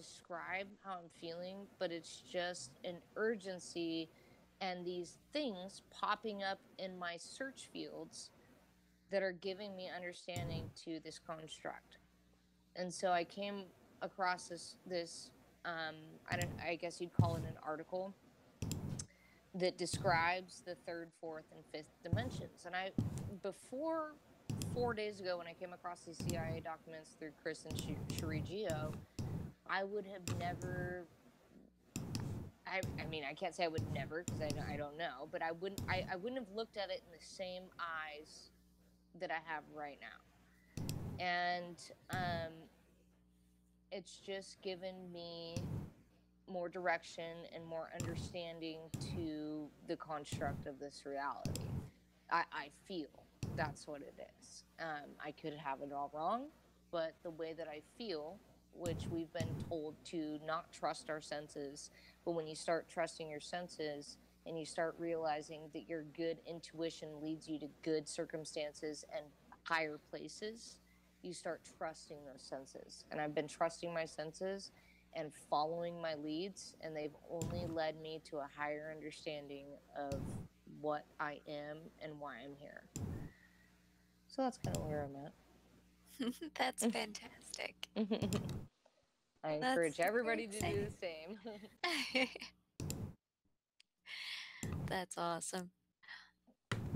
describe how I'm feeling, but it's just an urgency and these things popping up in my search fields that are giving me understanding to this construct. And so I came across this I guess you'd call it an article that describes the third, fourth, and fifth dimensions. And before 4 days ago, when I came across these CIA documents through Chris and Shirigio, I would have never. I mean, I can't say I would never because I don't know, but I wouldn't have looked at it in the same eyes that I have right now. And it's just given me more direction and more understanding to the construct of this reality. I feel that's what it is. I could have it all wrong, but the way that I feel, which we've been told to not trust our senses, but when you start trusting your senses and you start realizing that your good intuition leads you to good circumstances and higher places, you start trusting those senses. And I've been trusting my senses and following my leads, and they've only led me to a higher understanding of what I am and why I'm here. So that's kind of where I'm at. That's fantastic. I That's encourage super everybody to do exciting. the same. That's awesome.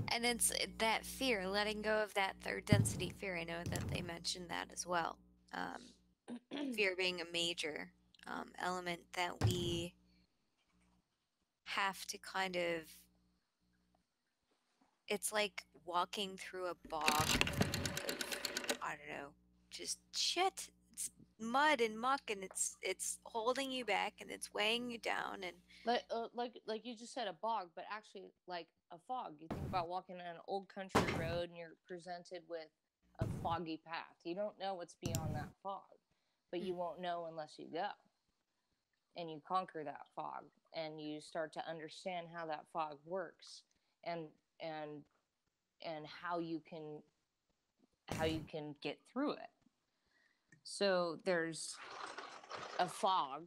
And it's that fear, letting go of that third density fear. I know that they mentioned that as well. Um, Fear being a major element that we have to kind of, it's like walking through a bog of, I don't know, just shit. It's mud and muck, and it's holding you back, and it's weighing you down, and like you just said, a bog, but actually like a fog. You think about walking on an old country road and you're presented with a foggy path. You don't know what's beyond that fog, but you won't know unless you go and you conquer that fog and you start to understand how that fog works, and and and how you can get through it. So there's a fog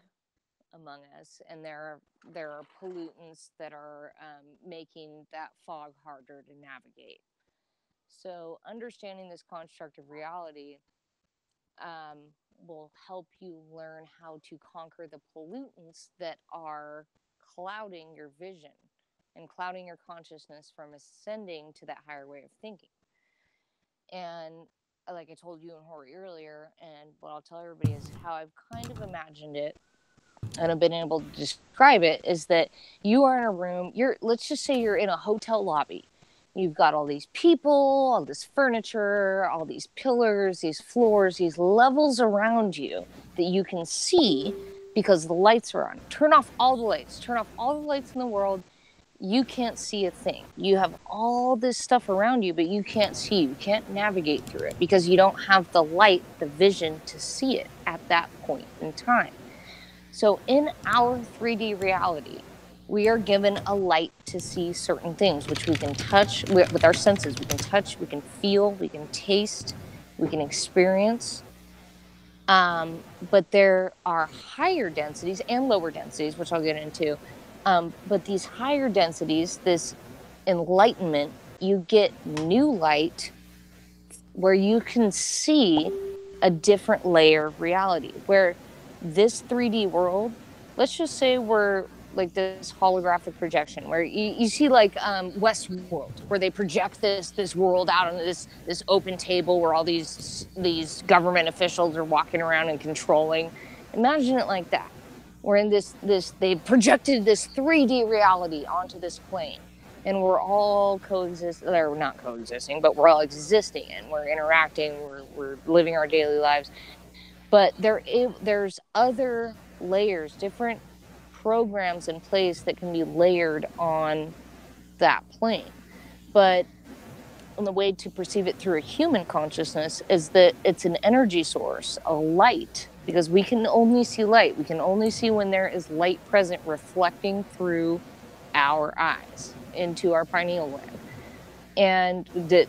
among us, and there are pollutants that are making that fog harder to navigate. So understanding this construct of reality um, will help you learn how to conquer the pollutants that are clouding your vision and clouding your consciousness from ascending to that higher way of thinking. And like I told you and Horry earlier, and what I'll tell everybody is how I've kind of imagined it and I've been able to describe it is that you are in a room, let's just say you're in a hotel lobby. You've got all these people, all this furniture, all these pillars, these floors, these levels around you that you can see because the lights are on. Turn off all the lights. Turn off all the lights in the world. You can't see a thing. You have all this stuff around you, but you can't see. You can't navigate through it because you don't have the light, the vision to see it at that point in time. So in our 3D reality, we are given a light to see certain things, which we can touch with our senses. We can touch, we can feel, we can taste, we can experience. But there are higher densities and lower densities, which I'll get into. But these higher densities, this enlightenment, you get new light where you can see a different layer of reality, where this 3D world, let's just say we're like this holographic projection where you see like Westworld, where they project this world out on this open table where all these government officials are walking around and controlling. Imagine it like that. We're in this they projected this 3D reality onto this plane, and we're all coexisting, or not coexisting, but we're all existing and we're interacting, we're living our daily lives. But there's other layers, different programs in place that can be layered on that plane. But the way to perceive it through a human consciousness is that it's an energy source, a light, because we can only see light. We can only see when there is light present reflecting through our eyes into our pineal gland. And that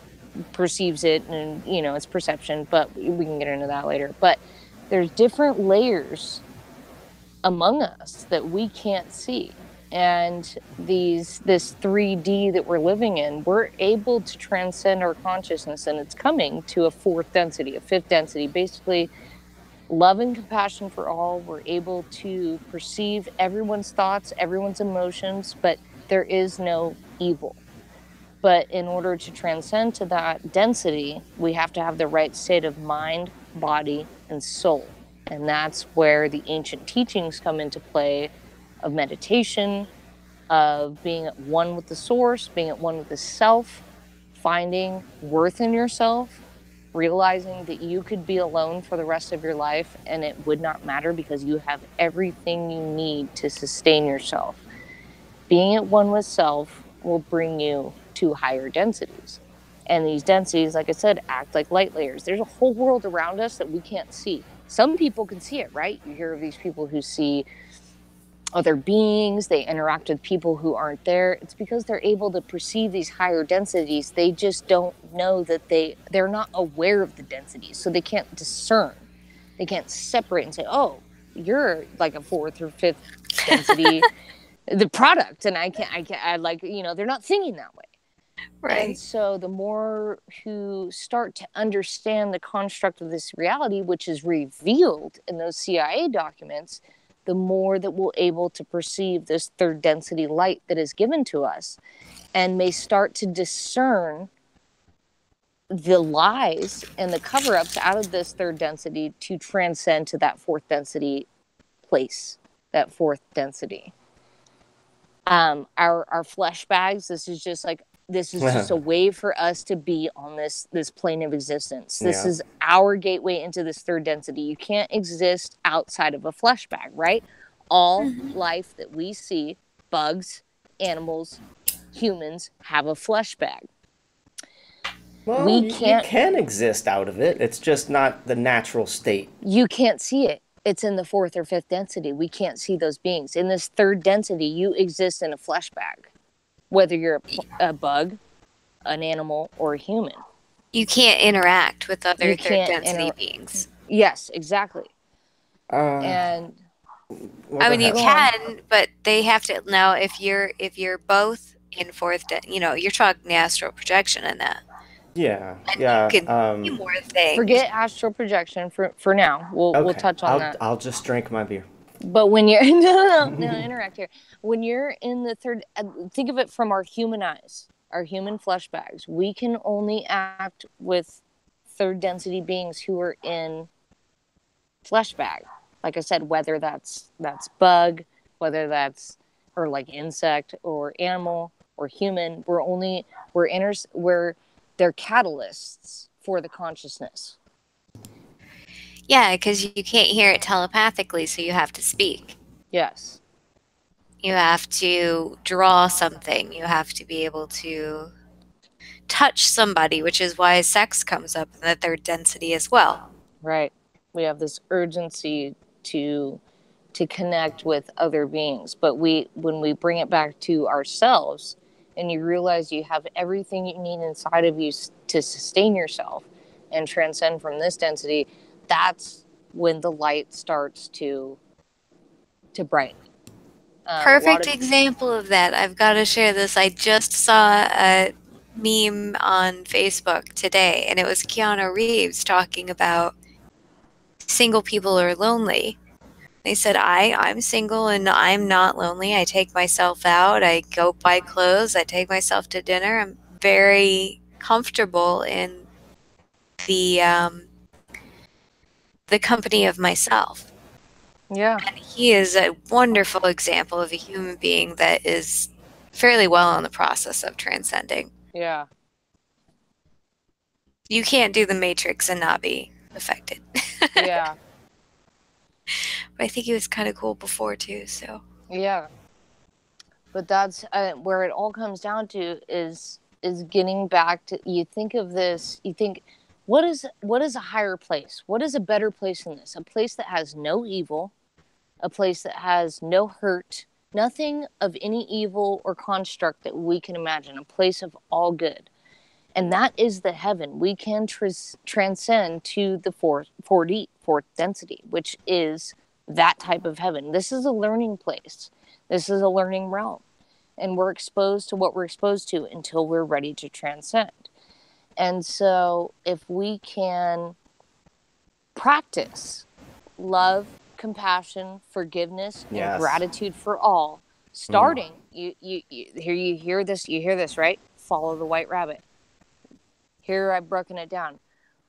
perceives it, and it's perception, but we can get into that later. But there's different layers among us that we can't see. And this 3D that we're living in, we're able to transcend our consciousness, and it's coming to a fourth density, a fifth density, basically love and compassion for all. We're able to perceive everyone's thoughts, everyone's emotions, but there is no evil. But in order to transcend to that density, we have to have the right state of mind, body, and soul. And that's where the ancient teachings come into play of meditation, of being at one with the source, being at one with the self, finding worth in yourself, realizing that you could be alone for the rest of your life and it would not matter because you have everything you need to sustain yourself. Being at one with self will bring you to higher densities. And these densities, like I said, act like light layers. There's a whole world around us that we can't see. Some people can see it, right? You hear of these people who see other beings, they interact with people who aren't there. It's because they're able to perceive these higher densities. They just don't know that they're not aware of the densities, so they can't discern. They can't separate and say, oh, you're like a fourth or fifth density the product, and I like, they're not thinking that way. Right. And so the more who start to understand the construct of this reality, which is revealed in those CIA documents, the more that we're able to perceive this third density light that is given to us, and may start to discern the lies and the cover-ups out of this third density to transcend to that fourth density place, that fourth density. Our flesh bags, this is just a way for us to be on this plane of existence. This is our gateway into this third density. You can't exist outside of a flesh bag, right? All life that we see, bugs, animals, humans, have a flesh bag. Well, you can exist out of it. It's just not the natural state. You can't see it. It's in the fourth or fifth density. We can't see those beings. In this third density, you exist in a flesh bag, whether you're a bug, an animal, or a human. You can't interact with other third density beings. Yes, exactly. And I mean, you can, but they have to. Now, if you're both in fourth, you're talking astral projection in that. Yeah, and you can do more things. Forget astral projection for now. We'll touch on that. I'll just drink my beer. But when you're no, interact here. When you're in the third, think of it from our human eyes, our human flesh bags. We can only act with third density beings who are in flesh bag. Like I said, whether that's bug, whether that's or like insect or animal or human, they're catalysts for the consciousness. Yeah, because you can't hear it telepathically, so you have to speak. Yes. You have to draw something. You have to be able to touch somebody, which is why sex comes up in the third density as well. Right. We have this urgency to connect with other beings. But when we bring it back to ourselves, and you realize you have everything you need inside of you to sustain yourself and transcend from this density, that's when the light starts to brighten. Perfect example of that. I've got to share this. I just saw a meme on Facebook today, and it was Keanu Reeves talking about single people are lonely. They said, I'm single and I'm not lonely. I take myself out. I go buy clothes. I take myself to dinner. I'm very comfortable in the company of myself. Yeah. And he is a wonderful example of a human being that is fairly well in the process of transcending. Yeah. You can't do the Matrix and not be affected. Yeah. But I think he was kind of cool before too, so. Yeah. But that's where it all comes down to is getting back to, you think of this, you think, what is a higher place? What is a better place than this? A place that has no evil, a place that has no hurt, nothing of any evil or construct that we can imagine, a place of all good. And that is the heaven. We can transcend to the fourth density, which is that type of heaven. This is a learning place. This is a learning realm. And we're exposed to what we're exposed to until we're ready to transcend. And so if we can practice love, compassion, forgiveness, and gratitude for all, starting, you hear this, right? Follow the white rabbit. Here I've broken it down.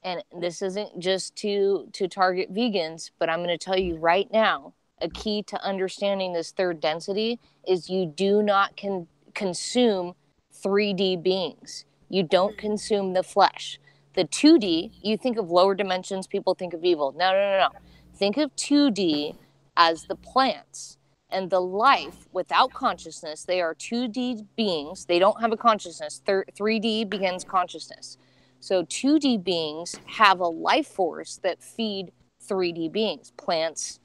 And this isn't just to target vegans, but I'm going to tell you right now, a key to understanding this third density is you do not consume 3D beings. You don't consume the flesh. The 2D, you think of lower dimensions, people think of evil. No. Think of 2D as the plants and the life without consciousness. They are 2D beings. They don't have a consciousness. 3D begins consciousness. So 2D beings have a life force that feed 3D beings, plants,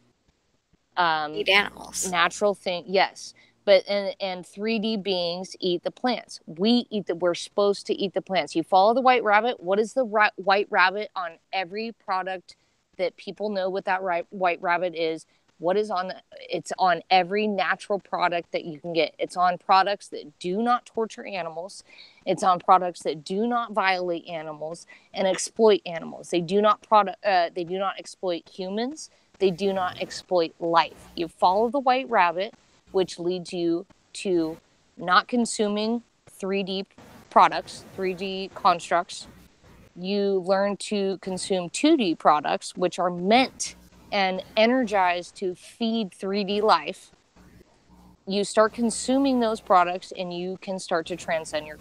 eat animals, natural thing. Yes. But and 3D beings eat the plants. We're supposed to eat the plants. You follow the white rabbit. What is the white rabbit on every product that people know what that white rabbit is? What is on? It's on every natural product that you can get. It's on products that do not torture animals. It's on products that do not violate animals and exploit animals. They do not exploit humans. They do not exploit life. You follow the white rabbit, which leads you to not consuming 3D products, 3D constructs. You learn to consume 2D products, which are meant and energized to feed 3D life. You start consuming those products and you can start to transcend your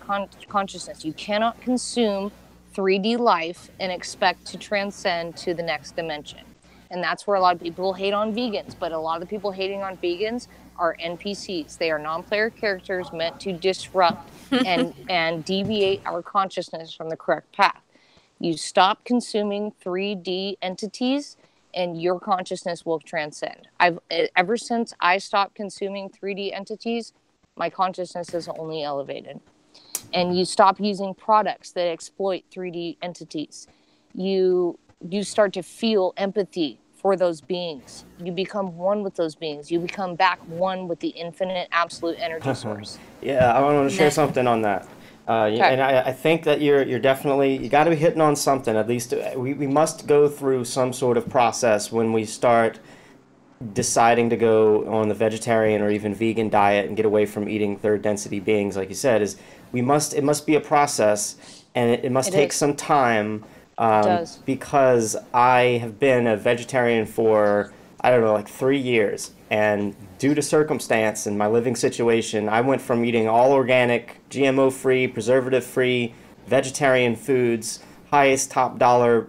consciousness. You cannot consume 3D life and expect to transcend to the next dimension. And that's where a lot of people hate on vegans. But a lot of the people hating on vegans are NPCs. They are non-player characters meant to disrupt and deviate our consciousness from the correct path. You stop consuming 3D entities and your consciousness will transcend. Ever since I stopped consuming 3D entities, my consciousness is only elevated. And you stop using products that exploit 3D entities. You start to feel empathy for those beings. You become one with those beings. You become back one with the infinite absolute energy source. Yeah, I want to share something on that. And I think that you're definitely, you got to be hitting on something. At least we must go through some sort of process when we start deciding to go on the vegetarian or even vegan diet and get away from eating third density beings, like you said, it must be a process, and it must take some time. Because I have been a vegetarian for, I don't know, like 3 years. And due to circumstance and my living situation, I went from eating all organic, GMO-free, preservative-free, vegetarian foods, highest top dollar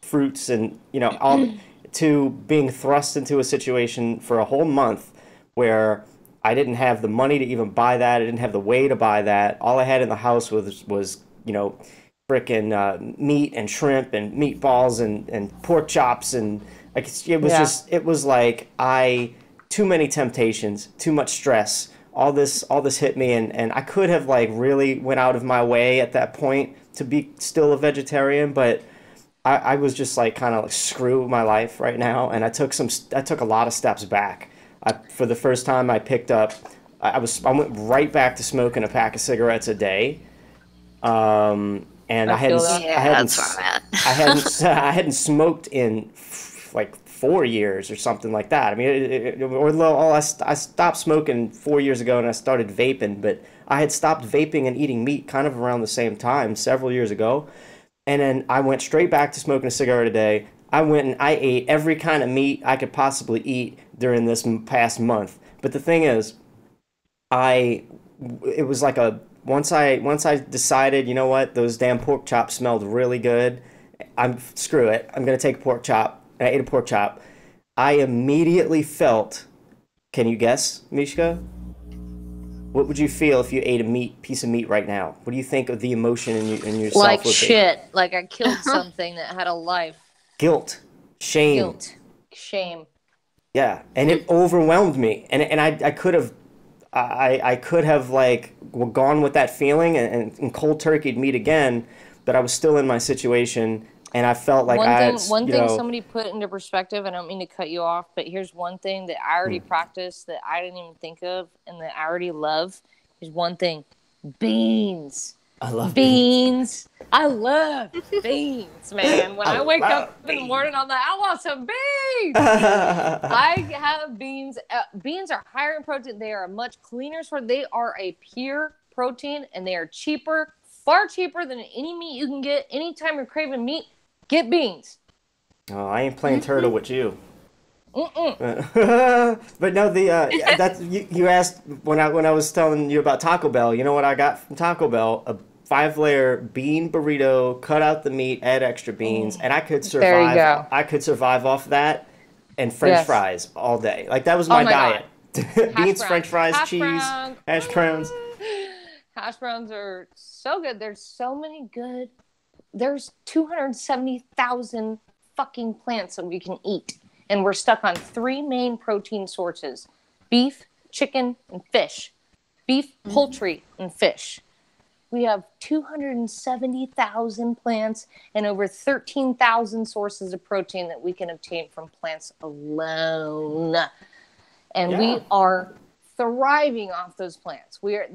fruits, and, all to being thrust into a situation for a whole month where I didn't have the money to even buy that. I didn't have the way to buy that. All I had in the house was frickin' meat and shrimp and meatballs and pork chops, and like it was like too many temptations, too much stress. All this hit me, and I could have like really went out of my way at that point to be still a vegetarian, but I was just like kind of like screw my life right now, and I took a lot of steps back. For the first time, I went right back to smoking a pack of cigarettes a day. And I hadn't smoked in like 4 years or something like that. I mean, I stopped smoking 4 years ago and I started vaping, but I had stopped vaping and eating meat kind of around the same time several years ago. And then I went straight back to smoking a cigarette a day. I went and I ate every kind of meat I could possibly eat during this past month. But the thing is, it was like once I decided, you know what, those damn pork chops smelled really good, screw it, I'm going to take a pork chop. I ate a pork chop. I immediately felt, can you guess, Meeshka? What would you feel if you ate a piece of meat right now? What do you think of the emotion in yourself? Like shit. Like I killed something that had a life. Guilt. Shame. Yeah, and it overwhelmed me. And I could have... I could have like gone with that feeling and cold turkeyed meat again, but I was still in my situation. And I felt like one thing somebody put into perspective, I don't mean to cut you off, but here's one thing that I already practiced that I didn't even think of and that I already love. Here's one thing. Beans. I love beans. I love beans, man. When I wake up in the morning, I'm like, I want some beans. I have beans. Beans are higher in protein. They are a much cleaner source. They are a pure protein, and they are cheaper, far cheaper than any meat you can get. Anytime you're craving meat, get beans. Oh, I ain't playing turtle with you. But no, that's you asked when I was telling you about Taco Bell. You know what I got from Taco Bell? A 5-layer bean burrito. Cut out the meat, add extra beans, and I could survive. There you go. I could survive off that and French fries all day. Like that was my diet. Beans, French fries, cheese, hash browns. Hash browns are so good. There's so many good. There's 270,000 fucking plants that we can eat. And we're stuck on 3 main protein sources: beef, chicken, and fish. Beef, poultry, and fish. We have 270,000 plants and over 13,000 sources of protein that we can obtain from plants alone. And we are thriving off those plants. We are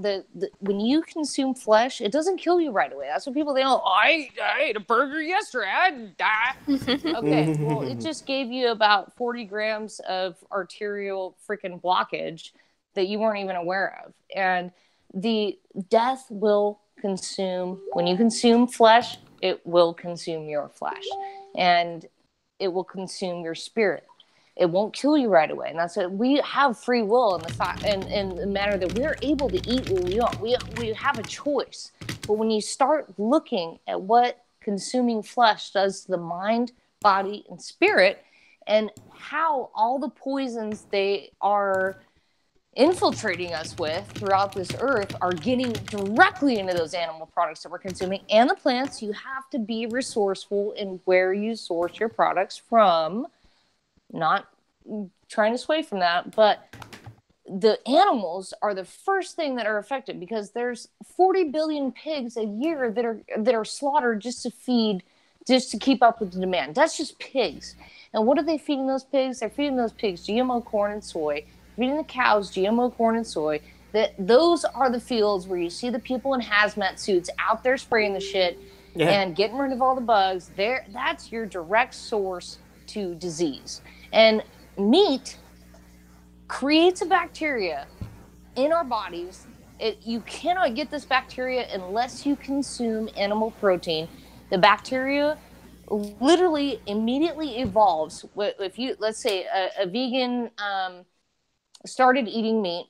when you consume flesh, it doesn't kill you right away. That's what people think. Oh, I ate a burger yesterday. I'd die. Okay, well, it just gave you about 40 grams of arterial freaking blockage that you weren't even aware of. And the death will consume, when you consume flesh, it will consume your flesh. And it will consume your spirit. It won't kill you right away. And that's it. We have free will in the manner that we're able to eat what we want. We have a choice. But when you start looking at what consuming flesh does to the mind, body, and spirit, and how all the poisons they are infiltrating us with throughout this earth are getting directly into those animal products that we're consuming and the plants, you have to be resourceful in where you source your products from. Not trying to sway from that, but the animals are the first thing that are affected because there's 40 billion pigs a year that are slaughtered just to keep up with the demand. That's just pigs. And what are they feeding those pigs? They're feeding those pigs GMO corn and soy, feeding the cows GMO corn and soy. Those are the fields where you see the people in hazmat suits out there spraying the shit and getting rid of all the bugs. That's your direct source to disease. And meat creates a bacteria in our bodies. You cannot get this bacteria unless you consume animal protein. The bacteria literally immediately evolves. If you, let's say a vegan started eating meat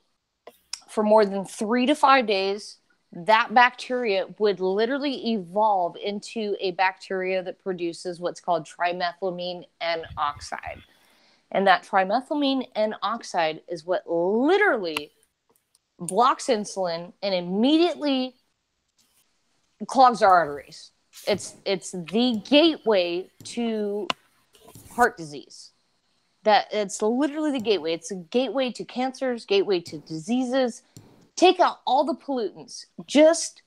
for more than 3 to 5 days, that bacteria would literally evolve into a bacteria that produces what's called trimethylamine N oxide. And that trimethylamine N oxide is what literally blocks insulin and immediately clogs our arteries. It's the gateway to heart disease. It's literally the gateway. It's a gateway to cancers, gateway to diseases. Take out all the pollutants. Just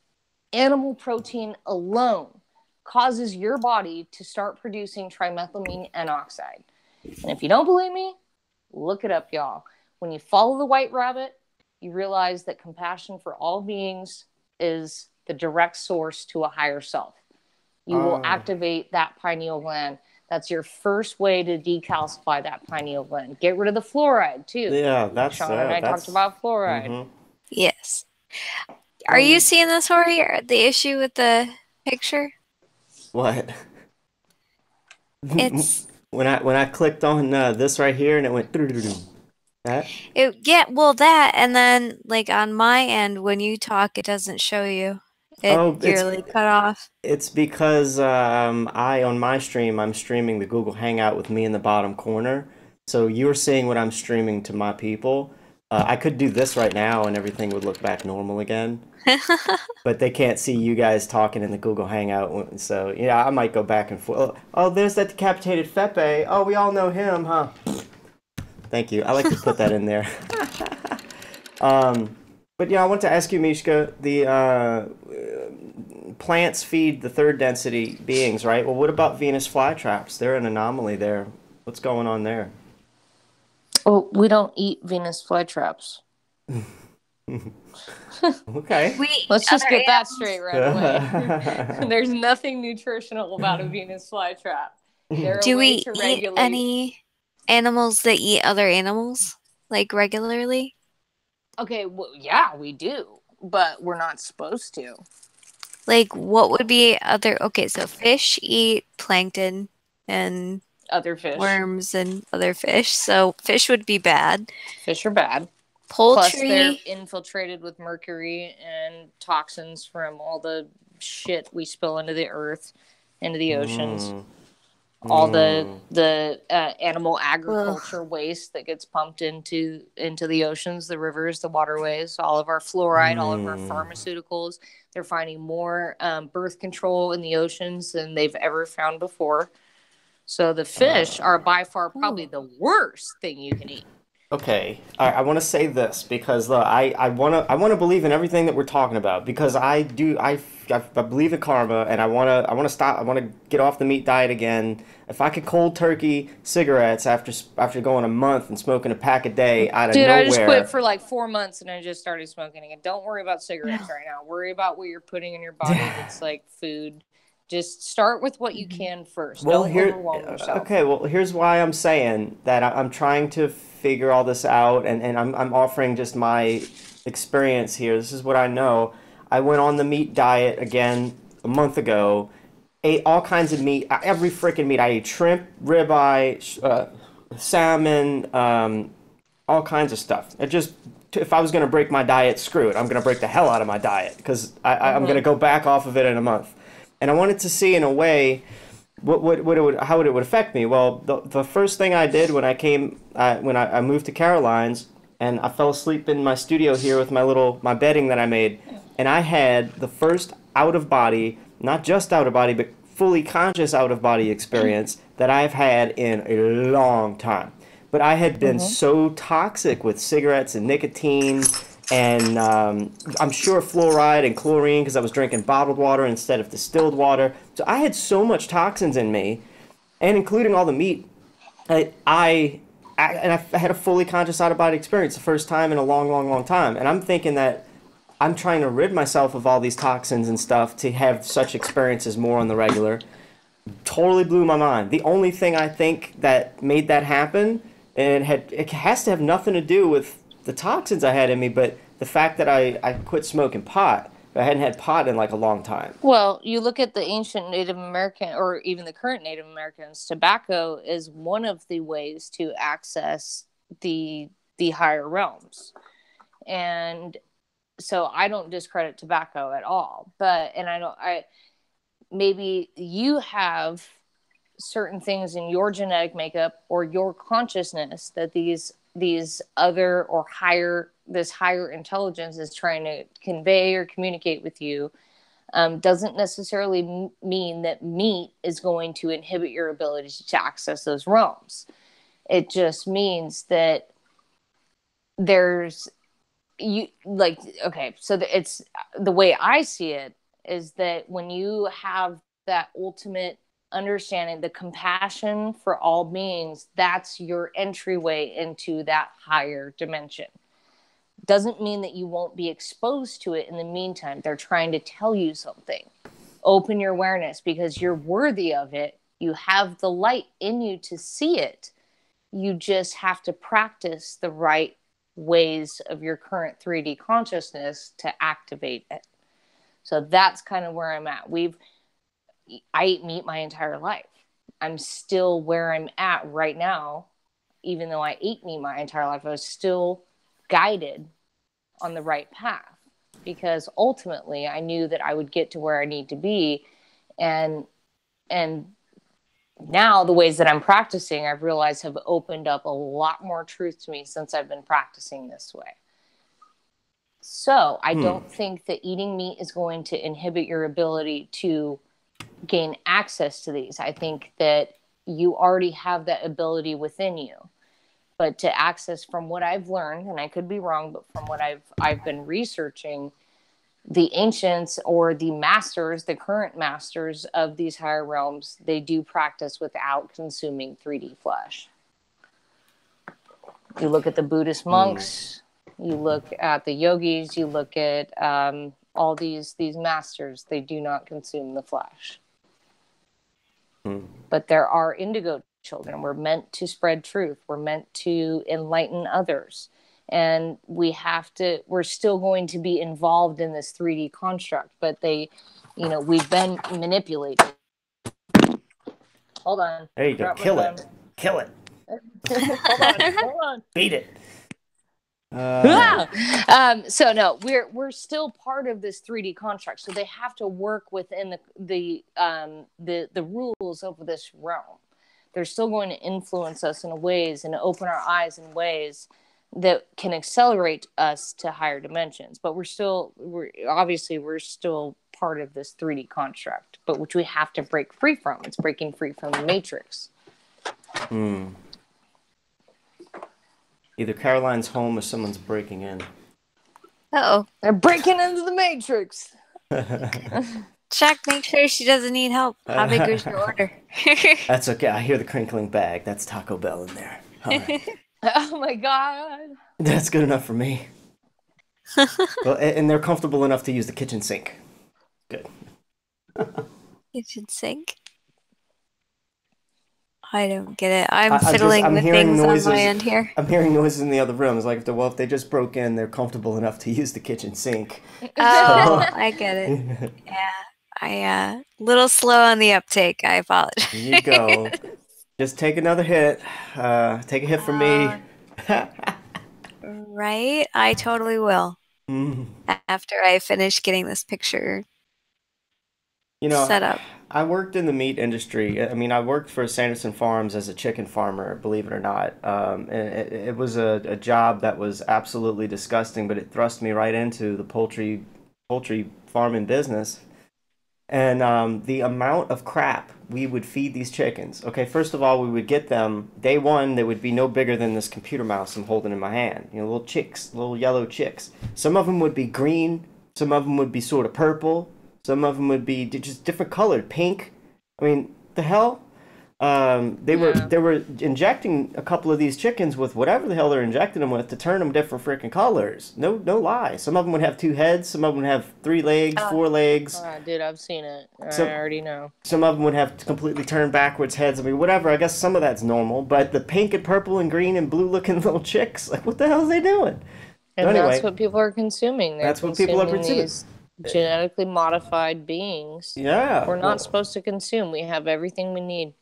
animal protein alone causes your body to start producing trimethylamine N oxide. And if you don't believe me, look it up, y'all. When you follow the white rabbit, you realize that compassion for all beings is the direct source to a higher self. You will activate that pineal gland. That's your first way to decalcify that pineal gland. Get rid of the fluoride, too. Yeah, that's... Sean and I talked about fluoride. Mm-hmm. Yes. Are you seeing this, Horry, or the issue with the picture? What? It's... When I clicked on this right here and it went... That? That, and then, like, on my end, when you talk, it doesn't show you. You're like cut off. It's because on my stream, I'm streaming the Google Hangout with me in the bottom corner. So you're seeing what I'm streaming to my people. I could do this right now and everything would look back normal again. But they can't see you guys talking in the Google Hangout. So, yeah, I might go back and forth. Oh, there's that decapitated Fepe. Oh, we all know him, huh? Thank you. I like to put that in there. But But yeah, I want to ask you, Mishka, the plants feed the third density beings, right? Well, what about Venus flytraps? They're an anomaly there. What's going on there? Oh, we don't eat Venus flytraps. Okay. We eat Let's just other get that animals. straight right away. There's nothing nutritional about a Venus flytrap. They're a Do way we to eat regulate. any animals that eat other animals, like regularly? Okay, well, yeah, we do, but we're not supposed to. Like, what would be other? Okay, so fish eat plankton and Other fish. worms and other fish. So fish would be bad. Fish are bad. Plus, they're Poultry. infiltrated with mercury and toxins from all the shit we spill into the earth, into the oceans. All the animal agriculture waste that gets pumped into the oceans, the rivers, the waterways, all of our fluoride, all of our pharmaceuticals. They're finding more birth control in the oceans than they've ever found before. So the fish are by far probably the worst thing you can eat. Okay, I want to say this because I want to believe in everything that we're talking about because I believe in karma and I want to stop. I want to get off the meat diet again. If I could cold turkey cigarettes after going a month and smoking a pack a day out of Dude, nowhere. I just quit for like 4 months and I just started smoking again. Don't worry about cigarettes right now. Worry about what you're putting in your body that's like food. Just start with what you can first. Well, Don't overwhelm yourself. okay. Well, here's why I'm saying that I'm trying to figure all this out, and I'm offering just my experience here. This is what I know. I went on the meat diet again a month ago. Ate all kinds of meat, every freaking meat. I ate shrimp, ribeye, salmon, all kinds of stuff. If I was gonna break my diet, screw it. I'm gonna break the hell out of my diet because I'm gonna go back off of it in a month. And I wanted to see in a way how it would affect me. Well, the first thing I did when I moved to Caroline's and I fell asleep in my studio here with my bedding that I made, and I had the first out of body, not just out of body, but fully conscious out of body experience that I've had in a long time. But I had been so toxic with cigarettes and nicotine and I'm sure fluoride and chlorine because I was drinking bottled water instead of distilled water. So I had so much toxins in me, and including all the meat. I had a fully conscious out of body experience the first time in a long, long, long time. And I'm thinking that I'm trying to rid myself of all these toxins and stuff to have such experiences more on the regular. Totally blew my mind. The only thing I think that made that happen, and it has to have nothing to do with the toxins I had in me, but the fact that I quit smoking pot. I hadn't had pot in like a long time. Well, you look at the ancient Native American or even the current Native Americans, tobacco is one of the ways to access the higher realms. And so I don't discredit tobacco at all. But maybe you have certain things in your genetic makeup or your consciousness that these other or this higher intelligence is trying to convey or communicate with you. Doesn't necessarily mean that meat is going to inhibit your ability to access those realms. It just means that it's the way I see it is that when you have that ultimate understanding, the compassion for all beings, that's your entryway into that higher dimension. Doesn't mean that you won't be exposed to it in the meantime. They're trying to tell you something. Open your awareness because you're worthy of it. You have the light in you to see it. You just have to practice the right ways of your current 3D consciousness to activate it. So that's kind of where I'm at. I ate meat my entire life. I'm still where I'm at right now. Even though I ate meat my entire life, I was still guided on the right path because ultimately I knew that I would get to where I need to be. And now the ways that I'm practicing, I've realized have opened up a lot more truth to me since I've been practicing this way. So I don't think that eating meat is going to inhibit your ability to gain access to these. I think that you already have that ability within you. but to access, from what I've learned, and I could be wrong, but from what I've been researching, the ancients or the masters, the current masters of these higher realms, they do practice without consuming 3D flesh. You look at the Buddhist monks, you look at the yogis, you look at all these masters, they do not consume the flesh. But there are indigo children. We're meant to spread truth. We're meant to enlighten others. And we're still going to be involved in this 3D construct, but we've been manipulated. Hold on. There you go. Kill it. Kill it. Hold on. Beat it. So no, we're still part of this 3D construct. So they have to work within the rules of this realm. They're still going to influence us in ways and open our eyes in ways that can accelerate us to higher dimensions. But we're still part of this 3D construct, but which we have to break free from. It's breaking free from the matrix. Either Caroline's home or someone's breaking in. Uh-oh. They're breaking into the matrix. Check, make sure she doesn't need help. How big is your order? That's okay. I hear the crinkling bag. That's Taco Bell in there. All right. Oh my God. That's good enough for me. Well, and they're comfortable enough to use the kitchen sink. Good. Kitchen sink? I don't get it. I'm fiddling with things noises, on my end here. I'm hearing noises in the other room. It's like, if they just broke in, they're comfortable enough to use the kitchen sink. Oh, I get it. Yeah. I little slow on the uptake. I apologize. There you go. Just take another hit. Take a hit from me. Right? I totally will. After I finish getting this picture set up. I worked in the meat industry. I mean, I worked for Sanderson Farms as a chicken farmer, believe it or not. And it was a job that was absolutely disgusting, but it thrust me right into the poultry farming business. And the amount of crap we would feed these chickens. Okay, first of all, we would get them, day one, they would be no bigger than this computer mouse I'm holding in my hand. Little chicks, little yellow chicks. Some of them would be green, some of them would be sort of purple, some of them would be just different colored, pink. I mean, the hell? They were injecting a couple of these chickens with whatever the hell they're injecting them with to turn them different freaking colors. No lie. Some of them would have 2 heads. Some of them would have 3 legs, 4 legs. Dude, I've seen it. I already know. Some of them would have completely turned backwards heads. I mean, whatever. I guess some of that's normal. But the pink and purple and green and blue looking little chicks, like, what the hell are they doing? And anyway, that's what people are consuming. That's what people are consuming. These genetically modified beings. Yeah. We're not supposed to consume. We have everything we need.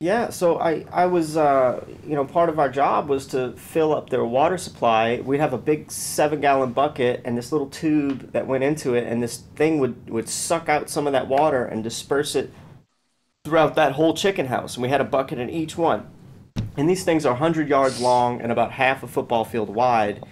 Yeah, so I was, part of our job was to fill up their water supply. We'd have a big 7-gallon bucket and this little tube that went into it, and this thing would suck out some of that water and disperse it throughout that whole chicken house. And we had a bucket in each one. And these things are 100 yards long and about half a football field wide.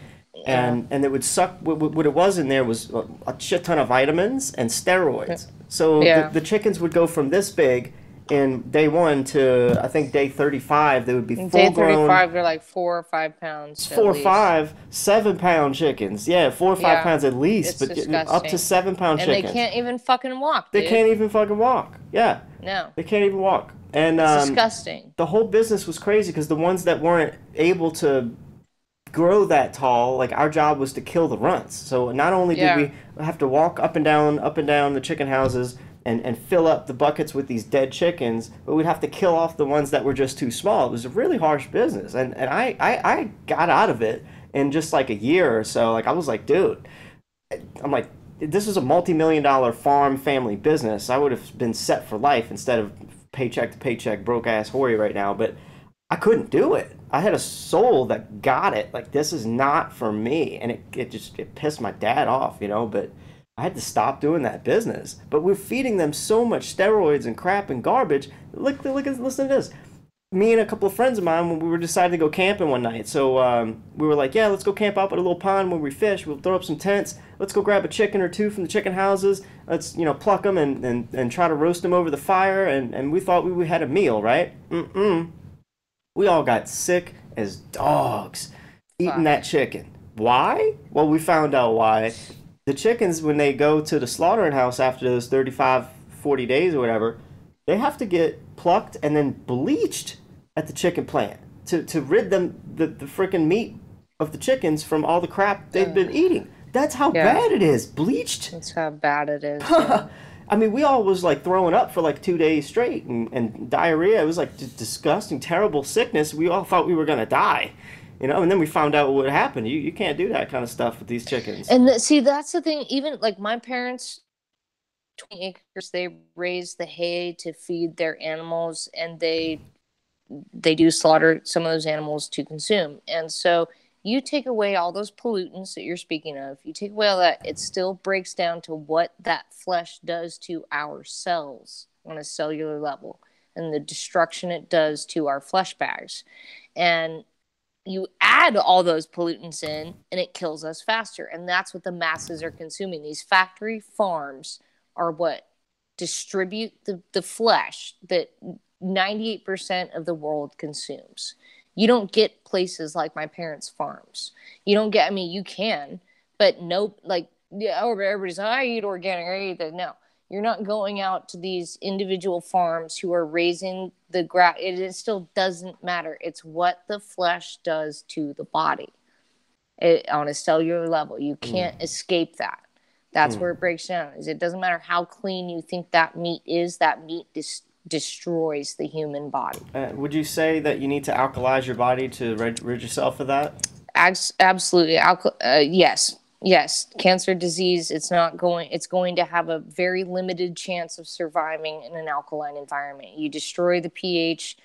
And it would suck, what it was in there was a shit ton of vitamins and steroids. So the chickens would go from this big in day 1 to, I think, day 35, they would be full grown. Day 35, they're like 4 or 5 pounds. 4 or 5, 7-pound chickens. Yeah, 4 or 5 pounds at least, but disgusting. Up to 7-pound chickens. And they can't even fucking walk, dude. They can't even fucking walk. Yeah. No. They can't even walk. And it's disgusting. The whole business was crazy because the ones that weren't able to grow that tall, like, our job was to kill the runts. So not only did we have to walk up and down the chicken houses and fill up the buckets with these dead chickens, but we'd have to kill off the ones that were just too small. It was a really harsh business, and I got out of it in just like a year or so. Like, I was like, dude, I'm like, this is a multi-million-dollar farm family business. I would have been set for life instead of paycheck to paycheck broke ass Horry right now, but I couldn't do it. I had a soul that got it. Like, this is not for me, and it pissed my dad off, but I had to stop doing that business. But we're feeding them so much steroids and crap and garbage. Listen to this. Me and a couple of friends of mine, when we were deciding to go camping one night, so we were like, yeah, let's go camp out at a little pond where we fish. We'll throw up some tents. Let's go grab a chicken or 2 from the chicken houses. Let's, pluck them and try to roast them over the fire. And we thought we had a meal, right? We all got sick as dogs eating Fuck. that chicken. Why? Well, we found out why. The chickens, when they go to the slaughtering house after those 35, 40 days or whatever, they have to get plucked and then bleached at the chicken plant to rid them the freaking meat of the chickens from all the crap they've been eating. That's how bad it is. Bleached. That's how bad it is. Yeah. I mean, we all was like throwing up for like 2 days straight and diarrhea. It was like disgusting, terrible sickness. We all thought we were going to die, and then we found out what happened. You can't do that kind of stuff with these chickens. And see, that's the thing. Even like my parents, 20 acres, they raise the hay to feed their animals, and they do slaughter some of those animals to consume. And so you take away all those pollutants that you're speaking of, you take away all that, it still breaks down to what that flesh does to our cells on a cellular level and the destruction it does to our flesh bags. And you add all those pollutants in and it kills us faster. And that's what the masses are consuming. These factory farms are what distribute the flesh that 98% of the world consumes. You don't get places like my parents' farms. You don't get, I mean, you can, but everybody's like, I eat organic, I eat that. No, you're not going out to these individual farms who are raising the grass. It still doesn't matter. It's what the flesh does to the body on a cellular level. You can't escape that. That's where it breaks down. Is it doesn't matter how clean you think that meat is, that meat destroys the human body. Would you say that you need to alkalize your body to rid yourself of that? Absolutely. Yes. Cancer disease, it's going to have a very limited chance of surviving in an alkaline environment. You destroy the pH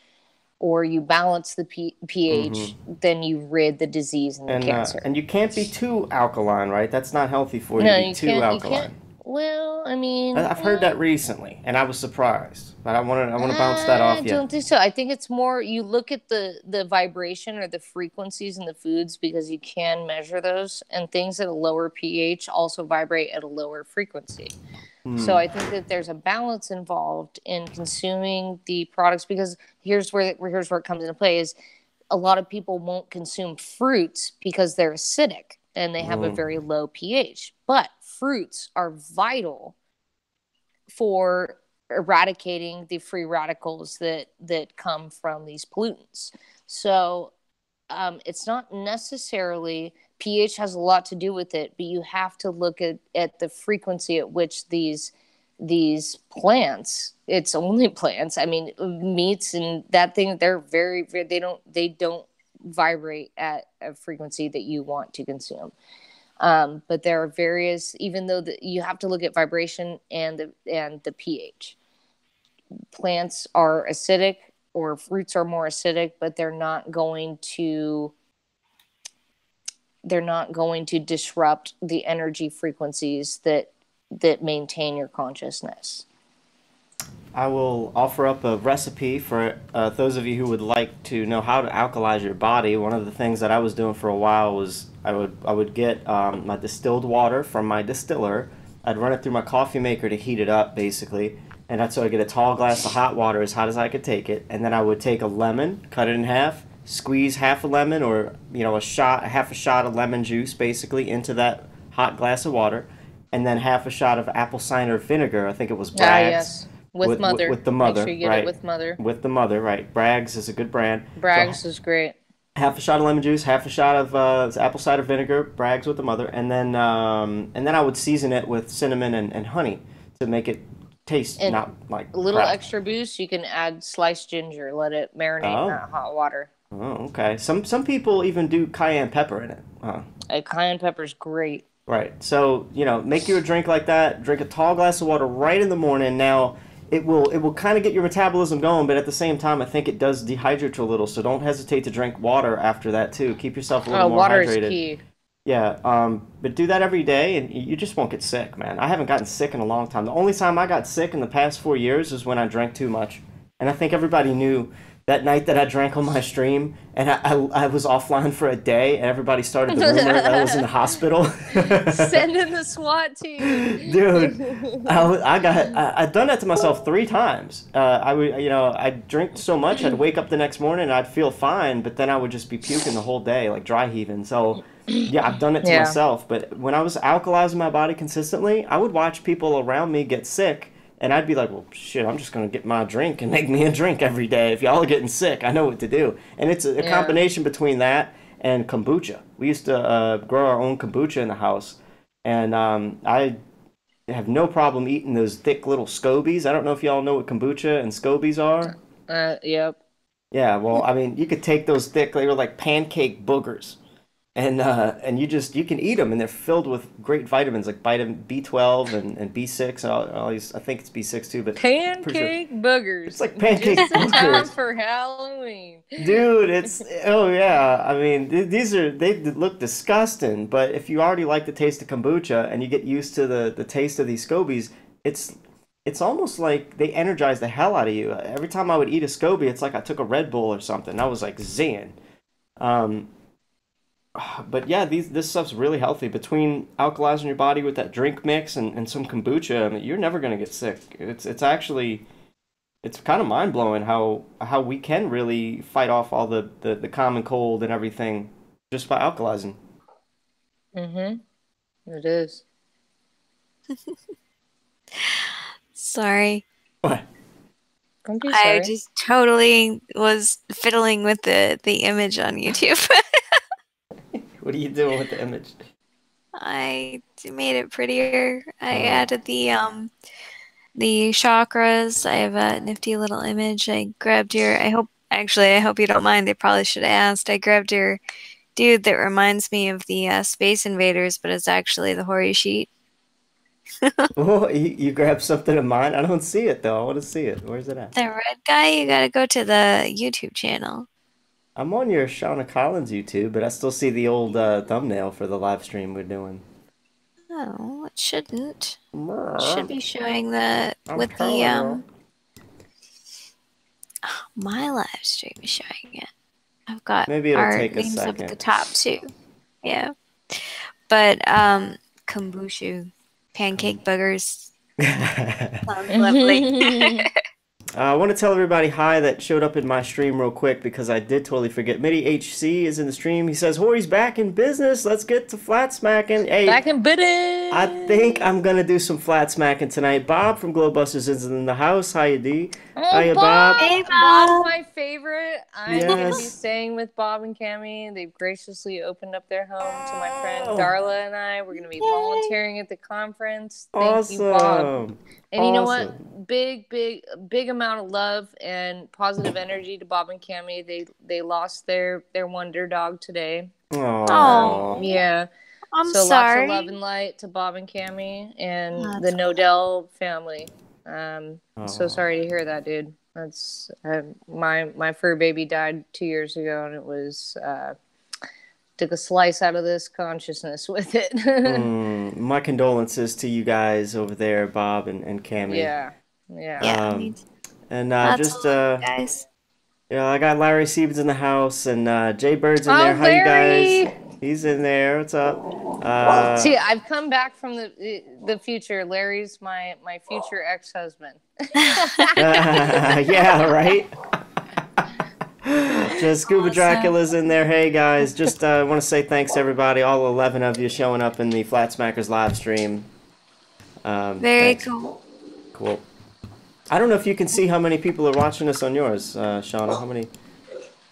or you balance the pH, then you rid the disease and the cancer. And you can't be too alkaline, right? That's not healthy for you No, to be too alkaline. Well, I mean, I've heard that recently, and I was surprised. But I want to bounce that off. I don't think so. I think it's more you look at the vibration or the frequencies in the foods because you can measure those, and things at a lower pH also vibrate at a lower frequency. So I think that there's a balance involved in consuming the products because here's where it comes into play is a lot of people won't consume fruits because they're acidic and they have a very low pH. But fruits are vital for eradicating the free radicals that come from these pollutants. So it's not necessarily pH has a lot to do with it, but you have to look at the frequency at which these plants, it's only plants. I mean, meats and that thing, they're very they don't vibrate at a frequency that you want to consume. But there are various, even though you have to look at vibration and the pH. Plants are acidic or fruits are more acidic, but they're not going to disrupt the energy frequencies that maintain your consciousness. I will offer up a recipe for those of you who would like to know how to alkalize your body. One of the things that I was doing for a while was I would get my distilled water from my distiller. I'd run it through my coffee maker to heat it up, basically. And that's so I get a tall glass of hot water, as hot as I could take it. And then I would take a lemon, cut it in half, squeeze half a lemon or half a shot of lemon juice, basically, into that hot glass of water. And then half a shot of apple cider vinegar. I think it was Bragg's. Yes. With Mother. With the Mother, make sure you get right. It with Mother. With the Mother, right. Bragg's is a good brand. Bragg's is great. Half a shot of lemon juice, half a shot of apple cider vinegar, Bragg's with the Mother, and then I would season it with cinnamon and honey to make it taste and not like a little crap. extra boost. You can add sliced ginger. Let it marinate in that hot water. Oh, okay. Some people even do cayenne pepper in it. Cayenne pepper's great. Right. So make you a drink like that. Drink a tall glass of water right in the morning. Now, it will kind of get your metabolism going, but at the same time, I think it does dehydrate you a little. So don't hesitate to drink water after that too. Keep yourself a little more water hydrated. Is key. Yeah. But do that every day, and you just won't get sick, man. I haven't gotten sick in a long time. The only time I got sick in the past 4 years is when I drank too much, and I think everybody knew that night that I drank on my stream, and I was offline for a day, and everybody started the rumor that I was in the hospital. Send in the SWAT team. Dude, I'd done that to myself 3 times. I would, I'd drink so much, I'd wake up the next morning, and I'd feel fine, but then I would just be puking the whole day, like dry heaving. So, yeah, I've done it to myself. But when I was alkalizing my body consistently, I would watch people around me get sick. And I'd be like, well, shit, I'm just going to get my drink and make me a drink every day. If y'all are getting sick, I know what to do. And it's a combination between that and kombucha. We used to grow our own kombucha in the house. And I have no problem eating those thick little scobies. I don't know if y'all know what kombucha and scobies are. Yep. Yeah, well, I mean, you could take those thick, they were like pancake boogers. And you can eat them, and they're filled with great vitamins like vitamin B12 and B6. I think it's B6 too, but pancake boogers. It's like pancake just in time boogers for Halloween, dude. I mean, they look disgusting, but if you already like the taste of kombucha and you get used to the taste of these scobies, it's almost like they energize the hell out of you. Every time I would eat a SCOBY, it's like I took a Red Bull or something. I was like zen. But yeah, this stuff's really healthy. Between alkalizing your body with that drink mix and some kombucha, I mean, you're never gonna get sick. It's actually kind of mind blowing how we can really fight off all the common cold and everything just by alkalizing. It is. Sorry. What? Don't be sorry. I just totally was fiddling with the image on YouTube. What are you doing with the image? I made it prettier. I added the chakras. I have a nifty little image. I grabbed I hope you don't mind. They probably should have asked. I grabbed your dude that reminds me of the Space Invaders, but it's actually the Horry sheet. Oh, you grabbed something of mine? I don't see it though. I want to see it. Where's it at? The red guy, you gotta go to the YouTube channel. I'm on your Seana Collins YouTube, but I still see the old thumbnail for the live stream we're doing. Oh, it shouldn't. It should be showing that with the my live stream is showing it. I've got maybe it'll our take a names up second. at the top too. Yeah, but kombucha, pancake boogers, sounds lovely. I want to tell everybody hi that showed up in my stream real quick because I did totally forget. Mitty HC is in the stream. He says, Horry's back in business. Let's get to flat smacking. Hey, back in business. I think I'm going to do some flat smacking tonight. Bob from Glowbusters is in the house. Hiya, D. Oh, Hiya, Bob. Hey, Bob. Bob's my favorite. I'm going to be Yes. staying with Bob and Cammie. They've graciously opened up their home to my friend Darla and I. We're going to be volunteering at the conference. Thank you, Bob. And you know what? Big amount of love and positive energy to Bob and Cammie. They lost their wonder dog today. Oh, yeah. I'm so sorry. Lots of love and light to Bob and Cammie and the Nodell family. So sorry to hear that, dude. That's my fur baby died 2 years ago, and it was took a slice out of this consciousness with it. My condolences to you guys over there, Bob and Cammie. Yeah. And guys. Yeah, I got Larry Siebens in the house, and Jay Bird's in there. How Larry! you guys? He's in there. What's up? See, I've come back from the future. Larry's my future ex-husband. Yeah, right? Just Scuba Dracula's in there. Hey, guys. Just want to say thanks to everybody, all 11 of you showing up in the Flat Smackers live stream. Very cool. Cool. I don't know if you can see how many people are watching us on yours, Shauna. How many?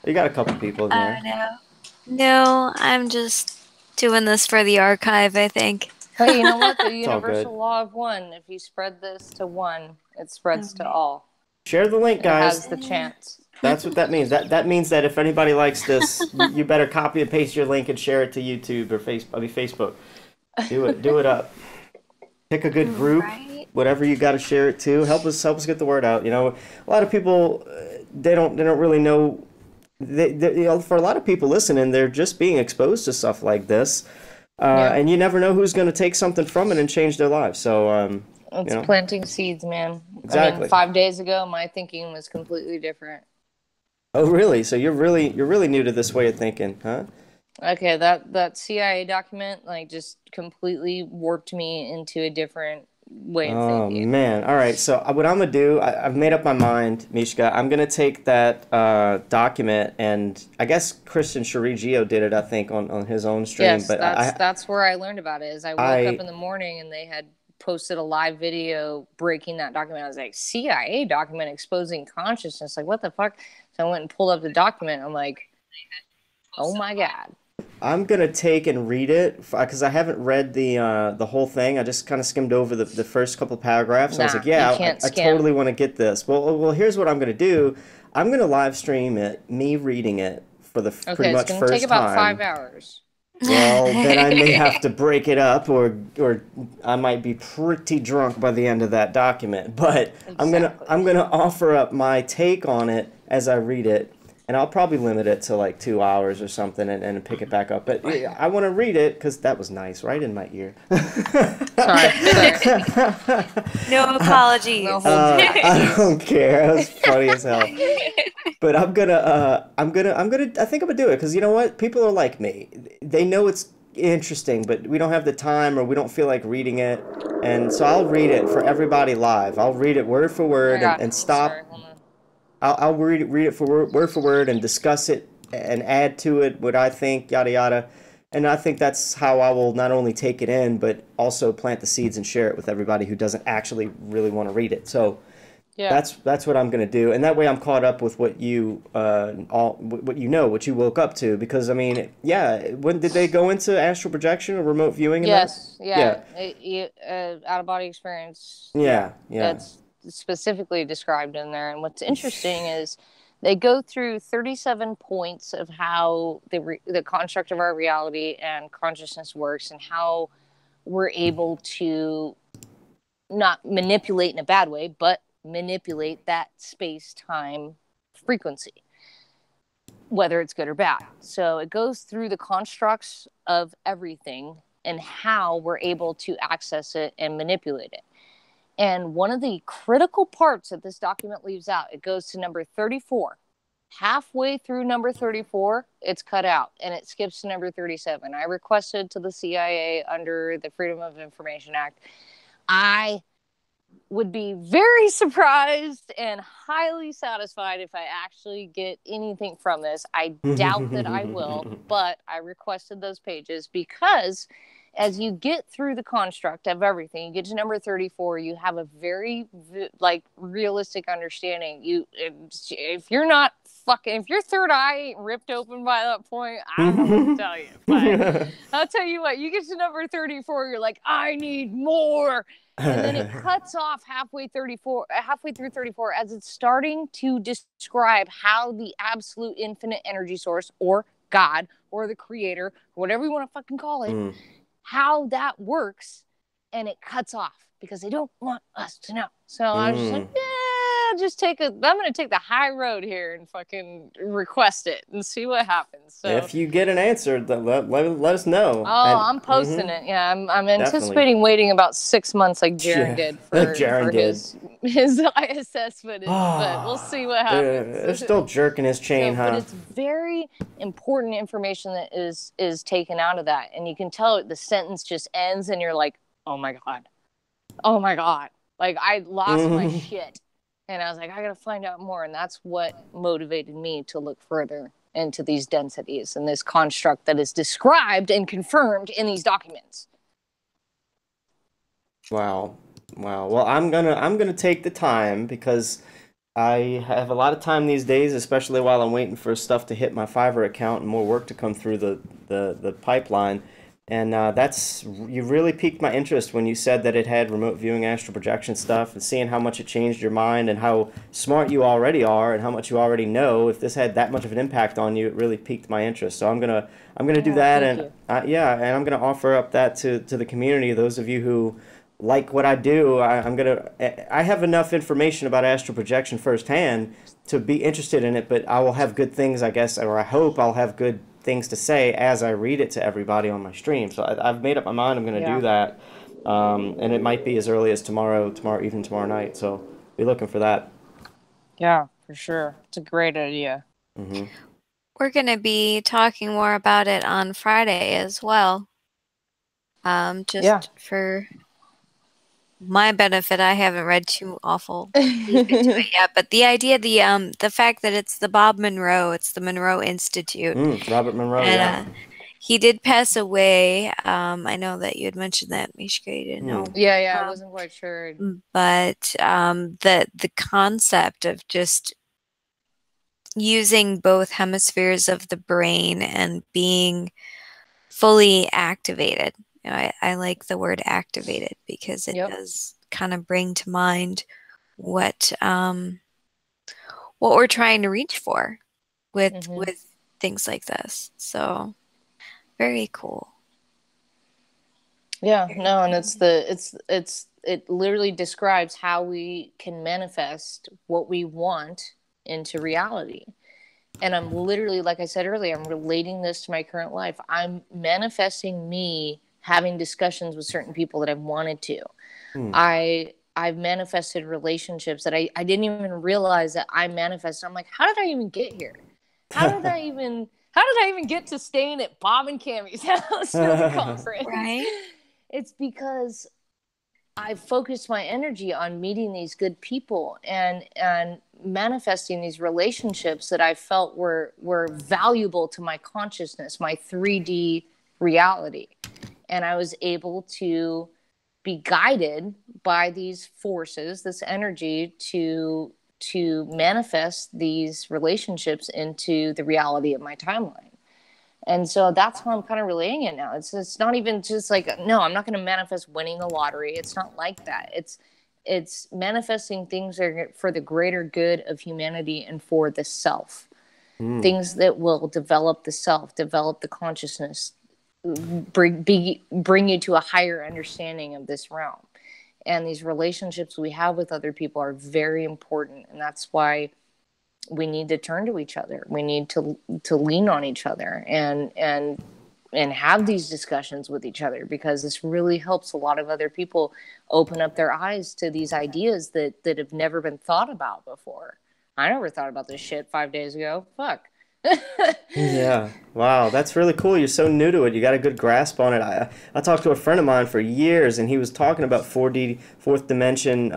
You got a couple people in there. No, I'm just doing this for the archive, I think. But you know what? The universal law of one. If you spread this to one, it spreads to all. Share the link, guys. It has the chance. That's what that means. That means that if anybody likes this, you better copy and paste your link and share it to YouTube or Facebook. Do it up. Pick a good group, whatever you got to share it to. Help us get the word out. You know, a lot of people they don't really know. For a lot of people listening, they're just being exposed to stuff like this, and you never know who's going to take something from it and change their lives. So planting seeds, man. Exactly. I mean, 5 days ago, my thinking was completely different. Oh, really? So you're really new to this way of thinking, huh? Okay, that CIA document like just completely warped me into a different way of Oh thinking. man. All right. So what I'm gonna do, I've made up my mind, Mishka. I'm gonna take that document, and I guess Christian Chirigio did it, I think, on his own stream. Yes, But that's where I learned about it. Is I woke up I in the morning and they had posted a live video breaking that document. I was like, CIA document exposing consciousness. Like, what the fuck? So I went and pulled up the document. I'm like, oh my god. I'm gonna take and read it because I haven't read the whole thing. I just kind of skimmed over the first couple paragraphs. And I was Nah, like, you yeah, can't I skim. totally want to get this. Well, here's what I'm gonna do. I'm gonna live stream it, me reading it for the Okay, pretty it's much gonna take first about time. 5 hours. Well, then I may have to break it up, or I might be pretty drunk by the end of that document. But Exactly. I'm gonna offer up my take on it as I read it, and I'll probably limit it to like 2 hours or something, and pick it back up. But yeah, I want to read it because that was nice, right in my ear. Sorry. No apologies. No holds back. I don't care. That was funny as hell. But I think I'm gonna do it because you know what? People are like me. They know it's interesting, but we don't have the time or we don't feel like reading it. And so I'll read it for everybody live. I'll read it word for I word got and you. Sorry, stop. hold on. I'll read it word for word and discuss it and add to it what I think, yada yada. And I think that's how I will not only take it in, but also plant the seeds and share it with everybody who doesn't actually really want to read it. So Yeah. that's what I'm gonna do, and that way I'm caught up with what you what you woke up to. Because I mean, yeah, when did they go into astral projection or remote viewing in that? Yes. Yeah, Yeah. Out of body experience. yeah, yeah. That's specifically described in there. And what's interesting is they go through 37 points of how the construct of our reality and consciousness works, and how we're able to not manipulate in a bad way, but manipulate that space time frequency, whether it's good or bad. So it goes through the constructs of everything and how we're able to access it and manipulate it. And one of the critical parts that this document leaves out, it goes to number 34. Halfway through number 34, it's cut out and it skips to number 37. I requested to the CIA under the Freedom of Information Act. I would be very surprised and highly satisfied if I actually get anything from this. I doubt that I will, but I requested those pages because as you get through the construct of everything, you get to number 34, you have a very like realistic understanding. If you're not fucking, if your third eye ain't ripped open by that point, I don't know what to tell you. But I'll tell you what, you get to number 34, you're like, I need more. And then it cuts off halfway through 34 as it's starting to describe how the absolute infinite energy source or God or the creator, whatever you want to fucking call it, how that works. And it cuts off because they don't want us to know. So I was just like, I'm going to take the high road here and fucking request it and see what happens. So If you get an answer, let us know. I'm posting it. Yeah, I'm anticipating waiting about 6 months, like Jaren did for his ISS footage. But we'll see what happens. They're still jerking his chain, huh? But it's very important information that is taken out of that, and you can tell the sentence just ends, and you're like, oh my god, like I lost my shit. And I was like, I gotta find out more. And that's what motivated me to look further into these densities and this construct that is described and confirmed in these documents. Wow. Well, I'm gonna take the time because I have a lot of time these days, especially while I'm waiting for stuff to hit my Fiverr account and more work to come through the pipeline. And you really piqued my interest when you said that it had remote viewing astral projection stuff, and seeing how much it changed your mind and how smart you already are and how much you already know. If this had that much of an impact on you, it really piqued my interest. So I'm gonna do that, and and I'm gonna offer up that to the community. Those of you who like what I do, I have enough information about astral projection firsthand to be interested in it, but I will have good things, I guess, or I hope I'll have good things to say as I read it to everybody on my stream. So I've made up my mind I'm going to do that, and it might be as early as tomorrow night. So be looking for that. Yeah, for sure. It's a great idea. Mm-hmm. We're going to be talking more about it on Friday as well. Just for my benefit, I haven't read too awful deep into it yet. But the idea, the fact that it's the Bob Monroe, it's the Monroe Institute. Robert Monroe, and, he did pass away. I know that you had mentioned that, Meeshka. You didn't know. Yeah, I wasn't quite sure. But the concept of just using both hemispheres of the brain and being fully activated. You know, I like the word activated because it does kind of bring to mind what we're trying to reach for with things like this. So very cool. Yeah, no, and it literally describes how we can manifest what we want into reality. And I'm literally, like I said earlier, I'm relating this to my current life. I'm manifesting me having discussions with certain people that I've wanted to. I've manifested relationships that I didn't even realize that I manifested. I'm like, how did I even get here? How did I even get to staying at Bob and Cammy's house for the conference? Right. It's because I focused my energy on meeting these good people and manifesting these relationships that I felt were valuable to my consciousness, my 3D reality. And I was able to be guided by these forces, this energy to manifest these relationships into the reality of my timeline. And so that's how I'm kind of relating it now. It's not even just like, no, I'm not going to manifest winning the lottery. It's not like that. It's manifesting things that are for the greater good of humanity and for the self. Things that will develop the self, develop the consciousness, bring you to a higher understanding of this realm. And these relationships we have with other people are very important. And that's why we need to turn to each other. We need to lean on each other and have these discussions with each other, because this really helps a lot of other people open up their eyes to these ideas that have never been thought about before. I never thought about this shit 5 days ago. Fuck. Yeah. Wow. That's really cool. You're so new to it. You got a good grasp on it. I talked to a friend of mine for years, and he was talking about 4D, fourth dimension,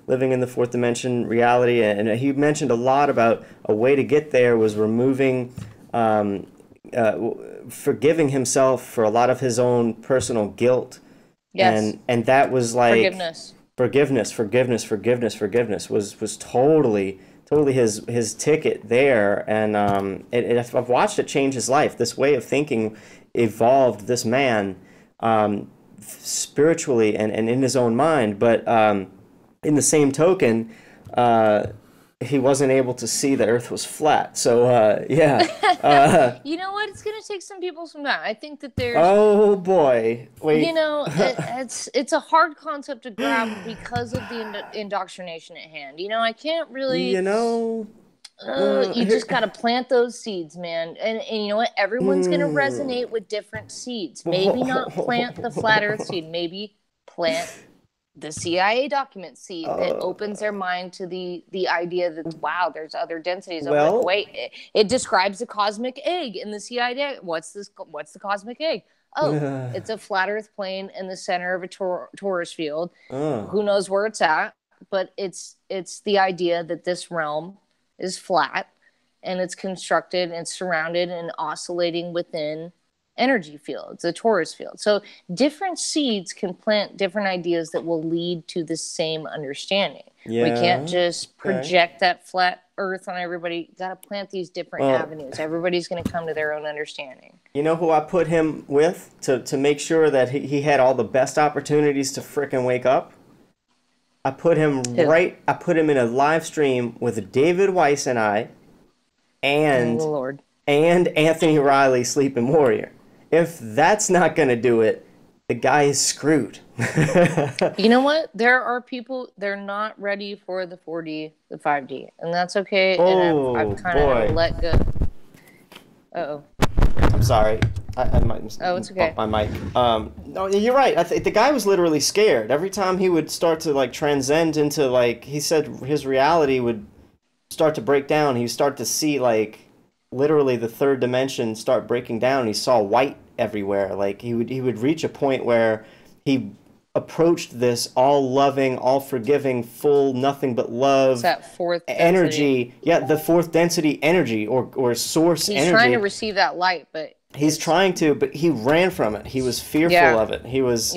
living in the fourth dimension reality. And he mentioned a lot about a way to get there was removing, forgiving himself for a lot of his own personal guilt. Yes. And that was like forgiveness was totally his ticket there. And I've watched it change his life. This way of thinking evolved this man spiritually and in his own mind. But in the same token, he wasn't able to see the Earth was flat. So yeah. You know what? It's going to take some people some time. I think that there's. Oh boy! Wait. You know, it's a hard concept to grab because of the indoctrination at hand. You know, I can't really. You know. You just got to plant those seeds, man. And you know what? Everyone's going to resonate with different seeds. Maybe not plant the flat Earth seed. Maybe plant the CIA document seed that opens their mind to the idea that, wow, there's other densities. Well, like, wait, it describes the cosmic egg in the CIA. What's the cosmic egg? Oh, it's a flat Earth plane in the center of a torus field. Who knows where it's at? But it's the idea that this realm is flat, and it's constructed and surrounded and oscillating within energy fields, a torus field. So different seeds can plant different ideas that will lead to the same understanding. Yeah, we can't just project that flat Earth on everybody. You got to plant these different avenues. Everybody's going to come to their own understanding. You know who I put him with to make sure that he had all the best opportunities to frickin' wake up? I put him in a live stream with David Weiss and I, and Anthony Riley, Sleeping Warrior. If that's not going to do it, the guy is screwed. You know what? There are people, they're not ready for the 4D, the 5D, and that's okay. Oh, and I've kind of let go. Uh-oh. I'm sorry. I might it's okay. bump my mic. No, you're right. The guy was literally scared. Every time he would start to like transcend into, like, he said his reality would start to break down. He'd start to see like literally the third dimension start breaking down. He saw white everywhere. Like he would reach a point where he approached this all loving, all forgiving, full nothing but love. It's that fourth energy. density. Yeah, the fourth density energy or source He's energy. trying to receive that light, but he's trying to, but he ran from it. He was fearful of it. He was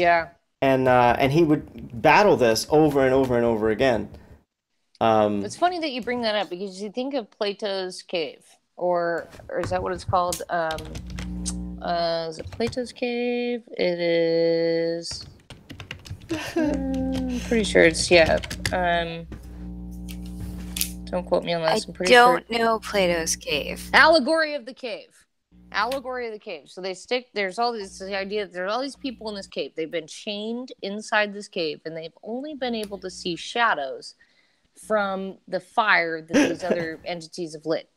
and he would battle this over and over and over again. It's funny that you bring that up because you think of Plato's cave, or is that what it's called? Is it Plato's cave? It is. I'm pretty sure it's don't quote me on this. I'm pretty sure. I don't know Plato's cave. Allegory of the cave. So there's all this idea that there's all these people in this cave. They've been chained inside this cave, and they've only been able to see shadows from the fire that these other entities have lit.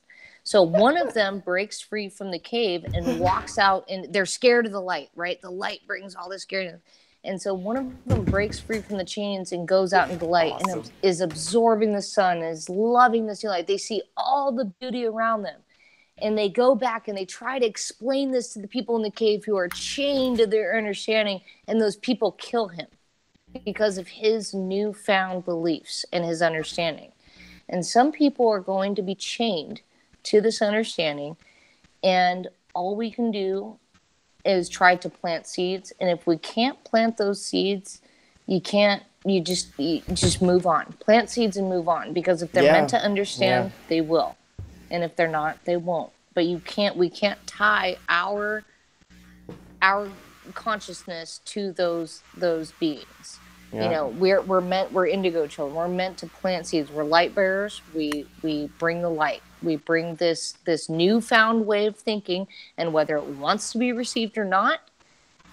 So one of them breaks free from the cave and walks out, and they're scared of the light, right? The light brings all this scariness. And so one of them breaks free from the chains and goes out into the light and is absorbing the sun, is loving this new light. They see all the beauty around them. And they go back and they try to explain this to the people in the cave who are chained to their understanding. And those people kill him because of his newfound beliefs and his understanding. And some people are going to be chained to this understanding. And all we can do is try to plant seeds. And if we can't plant those seeds, you just move on. Plant seeds and move on. Because if they're meant to understand, they will. And if they're not, they won't. But we can't tie our consciousness to those beings. You know, we're indigo children. We're meant to plant seeds. We're light bearers. We bring the light. We bring this newfound way of thinking, and whether it wants to be received or not,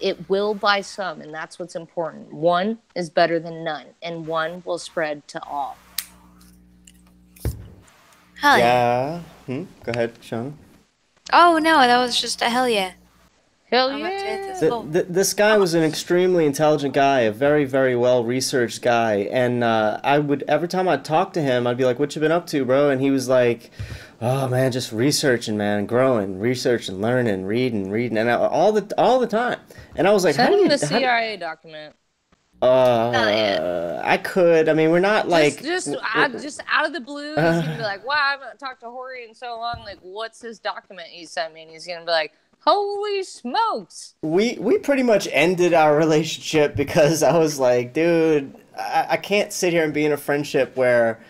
it will by some, and that's what's important. One is better than none, and one will spread to all. Hell yeah. Go ahead, Seana. Oh no, that was just a hell yeah. Hell yeah. This guy was an extremely intelligent guy, a very, very well-researched guy. And every time I'd talk to him, I'd be like, what you been up to, bro? And he was like, oh, man, just researching, man, growing, researching, learning, reading, and all the time. And I was like, send him the CIA document. I could. I mean, we're not like... Just out of the blue, he's going to be like, wow, I haven't talked to Horry in so long. Like, what's this document he sent me? And he's going to be like, holy smokes. We pretty much ended our relationship because I was like, dude, I can't sit here and be in a friendship where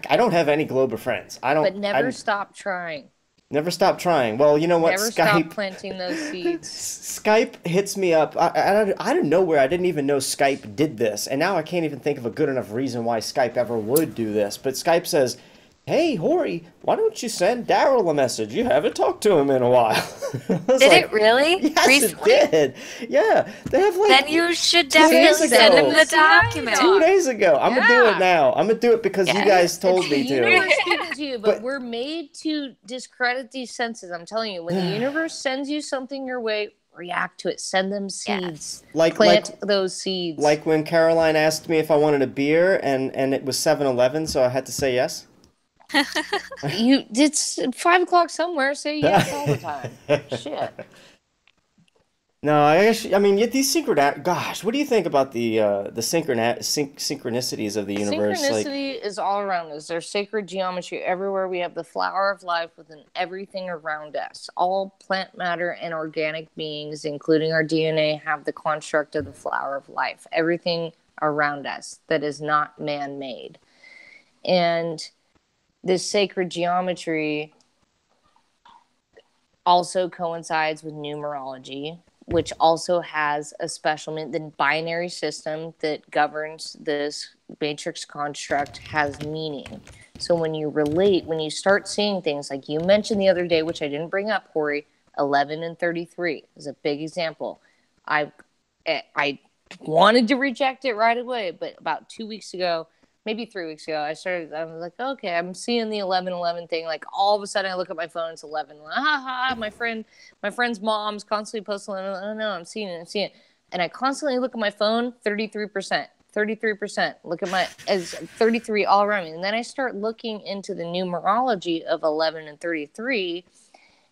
I don't have any globe of friends. But never stop trying. Never stop trying. Well, you know what? Never stop planting those seeds. Skype hits me up. I don't know where. I didn't even know Skype did this. And now I can't even think of a good enough reason why Skype ever would do this. But Skype says, hey, Horry, why don't you send Daryl a message? You haven't talked to him in a while. Did it really? Yes, recently? It did. Yeah. They have like... Then you should definitely send him the document. 2 days ago. I'm going to do it now. I'm going to do it because you guys told me to. The universe gives it to you, but we're made to discredit these senses. I'm telling you, when the universe sends you something your way, react to it. Send them seeds. Plant those seeds. Like when Caroline asked me if I wanted a beer and it was 7-Eleven, so I had to say yes. It's 5 o'clock somewhere. Say yes all the time. Shit. No, I mean these gosh, what do you think about the synchronicities of the universe? Synchronicity is all around us. There's sacred geometry everywhere. We have the flower of life within everything around us. All plant matter and organic beings, including our DNA, have the construct of the flower of life. Everything around us that is not man-made. And this sacred geometry also coincides with numerology, which also has a special the binary system that governs this matrix construct has meaning. So when you start seeing things like you mentioned the other day, which I didn't bring up, Horry, 11 and 33 is a big example. I wanted to reject it right away, but about 2 weeks ago, maybe 3 weeks ago, I was like, okay, I'm seeing the 11-11 thing. Like all of a sudden I look at my phone, it's 11. My friend's mom's constantly posting, oh no, I'm seeing it. And I constantly look at my phone, 33%. Look at as 33 all around me. And then I start looking into the numerology of 11 and 33.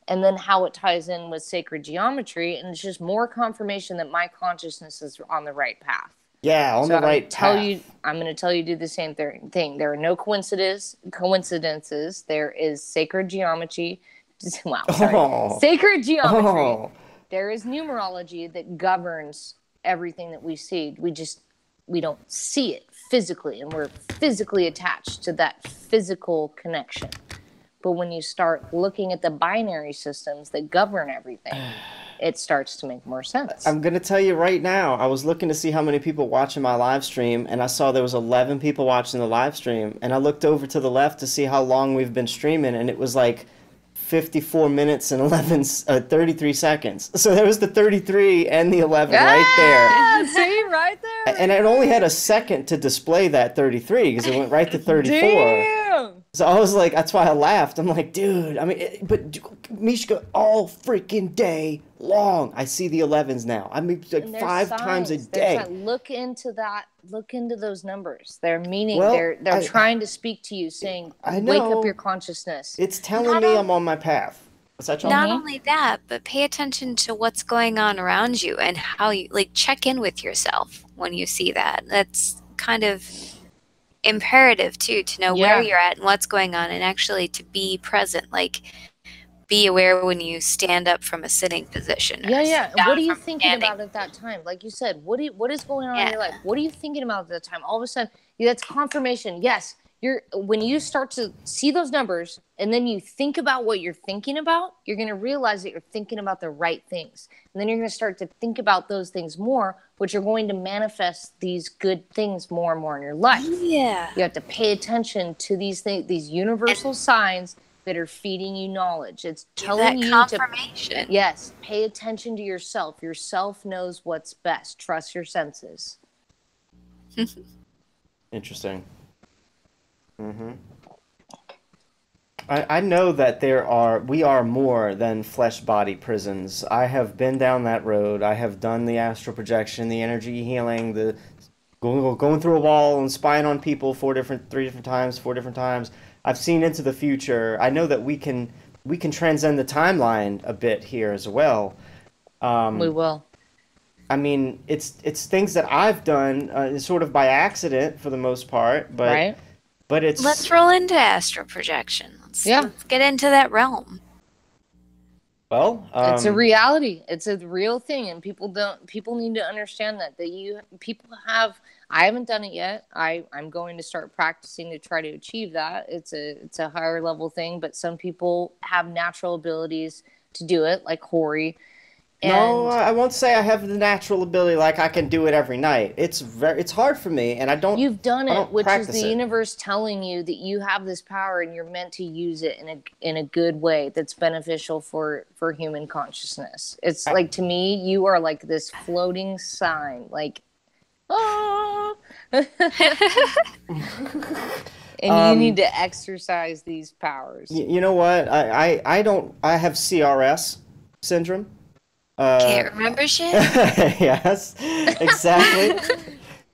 and then how it ties in with sacred geometry. And it's just more confirmation that my consciousness is on the right path. Yeah, on the right path. I'm going to tell you do the same thing. There are no coincidences. There is sacred geometry. Wow, sorry. Oh. Sacred geometry. Oh. There is numerology that governs everything that we see. We don't see it physically, and we're physically attached to that physical connection. But when you start looking at the binary systems that govern everything, it starts to make more sense. I'm going to tell you right now, I was looking to see how many people watching my live stream, and I saw there was 11 people watching the live stream, and I looked over to the left to see how long we've been streaming, and it was like 54 minutes and 33 seconds. So there was the 33 and the 11 right there. See, right there. And it only had a second to display that 33 because it went right to 34. Damn. So I was like, that's why I laughed. I'm like, dude, I mean, but Meeshka, all freaking day long, I see the 11s now. I mean, like 5 times a day. Look into that. Look into those numbers. They're meaning. They're trying to speak to you, saying, "Wake up your consciousness." It's telling me I'm on my path. Is that not only that, but pay attention to what's going on around you and how you check in with yourself when you see that. That's kind of imperative too, to know where you're at and what's going on, and actually to be present. Be aware when you stand up from a sitting position. Yeah. What are you thinking about at that time? Like you said, what is going on in your life? What are you thinking about at that time? All of a sudden, that's confirmation. Yes, when you start to see those numbers and then you think about what you're thinking about, you're going to realize that you're thinking about the right things. And then you're going to start to think about those things more, which are going to manifest these good things more and more in your life. Yeah. You have to pay attention to these things, these universal signs that are feeding you knowledge. It's telling you confirmation. Yes, pay attention to yourself. Yourself knows what's best. Trust your senses. Interesting. Mm-hmm. I know that we are more than flesh body prisons. I have been down that road. I have done the astral projection, the energy healing, the going through a wall and spying on people 4 different times. I've seen into the future. I know that we can transcend the timeline a bit here as well. We will. I mean, it's things that I've done sort of by accident for the most part, but right. But let's roll into astral projection. Let's get into that realm. Well, it's a reality. It's a real thing, and people need to understand that I haven't done it yet. I'm going to start practicing to try to achieve that. It's a higher level thing, but some people have natural abilities to do it, like Horry. No, I won't say I have the natural ability like I can do it every night. It's hard for me, and I don't. You've done it, which is the universe telling you that you have this power and you're meant to use it in a good way that's beneficial for human consciousness. It's like, to me, you are like this floating sign, like, ah. And you need to exercise these powers. You know what? I have CRS syndrome. Can't remember shit. Yes, exactly.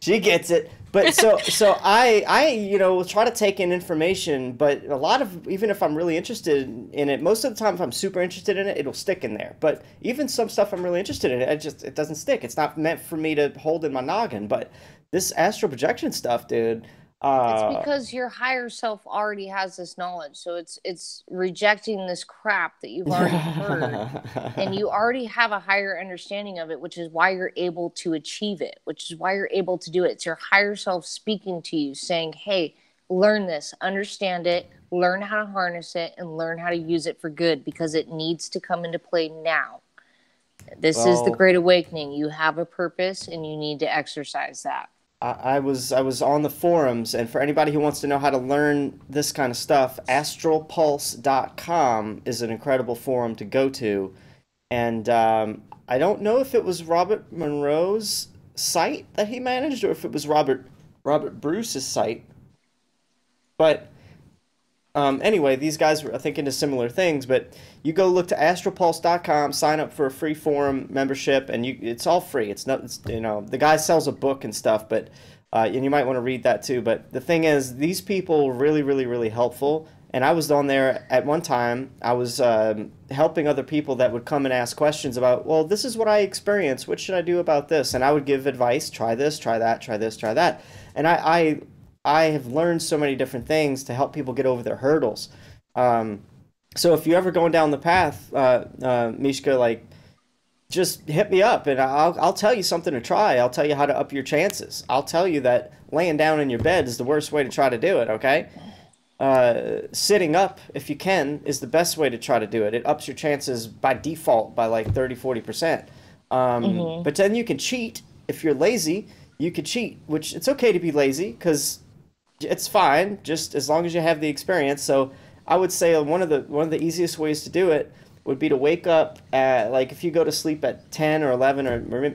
She gets it. But so I try to take in information, but a lot of, even if I'm really interested in it, most of the time if I'm super interested in it, it'll stick in there. But even some stuff I'm really interested in, it doesn't stick. It's not meant for me to hold in my noggin. But this astral projection stuff, dude. It's because your higher self already has this knowledge, so it's rejecting this crap that you've already heard, and you already have a higher understanding of it, which is why you're able to achieve it, which is why you're able to do it. It's your higher self speaking to you, saying, hey, learn this, understand it, learn how to harness it, and learn how to use it for good, because it needs to come into play now. This is the Great Awakening. You have a purpose, and you need to exercise that. I was on the forums, and for anybody who wants to know how to learn this kind of stuff, astralpulse.com is an incredible forum to go to. And I don't know if it was Robert Monroe's site that he managed or if it was Robert Bruce's site. But anyway, these guys were thinking of similar things, but you go look to astralpulse.com, sign up for a free forum membership, and it's all free. The guy sells a book and stuff, but and you might want to read that too. But the thing is, these people are really, really, really helpful, And I was on there at one time. I was helping other people that would come and ask questions about, well, this is what I experienced. What should I do about this? And I would give advice. Try this, try that, try this, try that. And I have learned so many different things to help people get over their hurdles. So if you're ever going down the path, Meeshka, like, just hit me up and I'll tell you something to try. I'll tell you how to up your chances. I'll tell you that laying down in your bed is the worst way to try to do it, okay? Sitting up, if you can, is the best way to try to do it. It ups your chances by default by like 30-40%. But then you can cheat. If you're lazy, you could cheat, which it's okay to be lazy because it's fine, just as long as you have the experience. So I would say one of the easiest ways to do it would be to wake up at, like, if you go to sleep at 10 or 11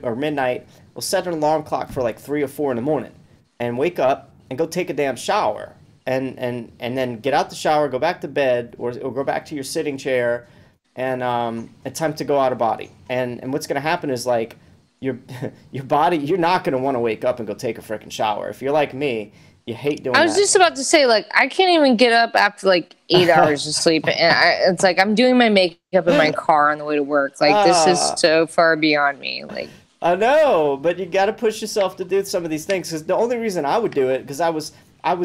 or midnight, we'll set an alarm clock for like 3 or 4 in the morning and wake up and go take a damn shower and then get out the shower, go back to bed or go back to your sitting chair and attempt to go out of body. And what's going to happen is, like, your body, you're not going to want to wake up and go take a freaking shower. If you're like me, you hate doing that. I was just about to say, like, I can't even get up after like 8 hours of sleep, and it's like I'm doing my makeup in my car on the way to work. Like, this is so far beyond me. Like, I know, but you got to push yourself to do some of these things. Because the only reason I would do it, because I was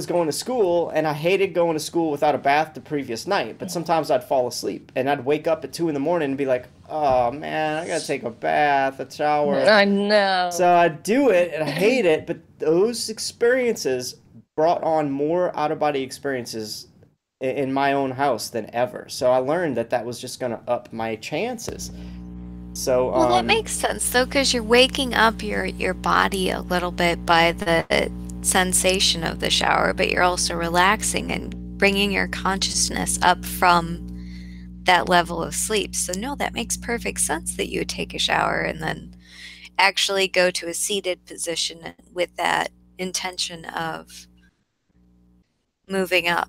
going to school, and I hated going to school without a bath the previous night. But sometimes I'd fall asleep, and I'd wake up at 2 in the morning and be like, oh man, I gotta take a bath, a shower. I know. So I'd do it, and I hate it. But those experiences brought on more out-of-body experiences in my own house than ever. So I learned that was just going to up my chances. So well, that makes sense though, because you're waking up your body a little bit by the sensation of the shower, but you're also relaxing and bringing your consciousness up from that level of sleep. So no, that makes perfect sense that you would take a shower and then actually go to a seated position with that intention of moving up.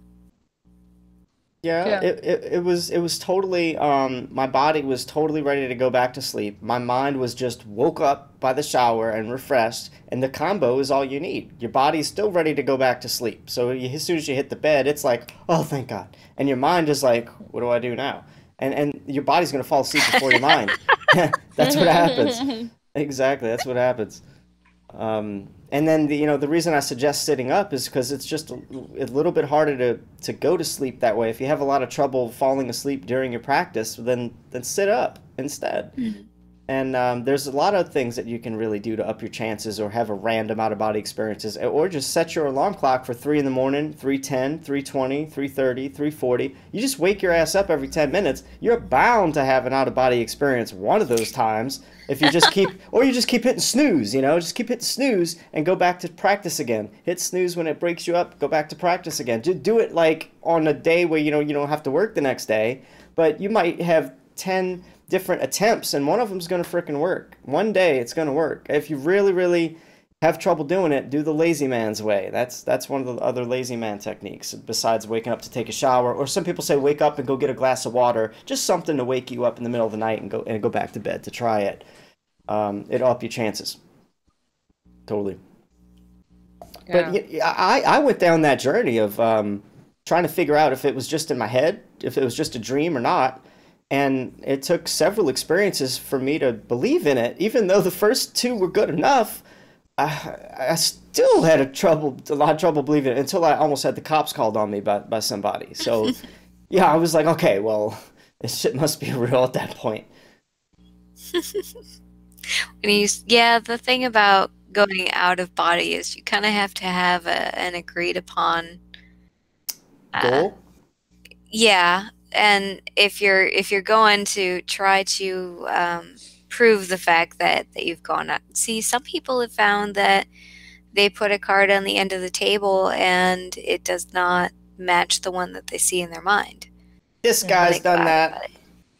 Yeah. It was totally my body was totally ready to go back to sleep. My mind was just woke up by the shower and refreshed, and the combo is all you need. Your body's still ready to go back to sleep. So as soon as you hit the bed, it's like, oh, thank God. And your mind is like, what do I do now? And your body's going to fall asleep before your mind. That's what happens. Exactly, that's what happens. And then the reason I suggest sitting up is because it's just a little bit harder to go to sleep that way. If you have a lot of trouble falling asleep during your practice, then sit up instead. Mm-hmm. And there's a lot of things that you can really do to up your chances, or have a random out-of-body experiences, or just set your alarm clock for 3 in the morning, 3:10, 3:20, 3:30, 3:40. You just wake your ass up every 10 minutes. You're bound to have an out-of-body experience one of those times if you just keep, or you just keep hitting snooze, just keep hitting snooze and go back to practice again. Hit snooze when it breaks you up, go back to practice again. Just do it like on a day where you don't have to work the next day, but you might have 10 different attempts and one of them's going to frickin' work. One day it's going to work. If you really, really have trouble doing it, do the lazy man's way. That's one of the other lazy man techniques, besides waking up to take a shower. Or some people say wake up and go get a glass of water, just something to wake you up in the middle of the night and go back to bed to try it. It'll up your chances. Totally. Yeah. But I went down that journey of trying to figure out if it was just in my head, if it was just a dream or not. And it took several experiences for me to believe in it. Even though the first 2 were good enough, I still had a lot of trouble believing it, until I almost had the cops called on me by somebody. So, yeah, I was like, okay, well, this shit must be real at that point. The thing about going out of body is you kind of have to have an agreed upon goal. Yeah. And if you're going to try to prove the fact that you've gone out, see, some people have found that they put a card on the end of the table and it does not match the one that they see in their mind. This guy's done that.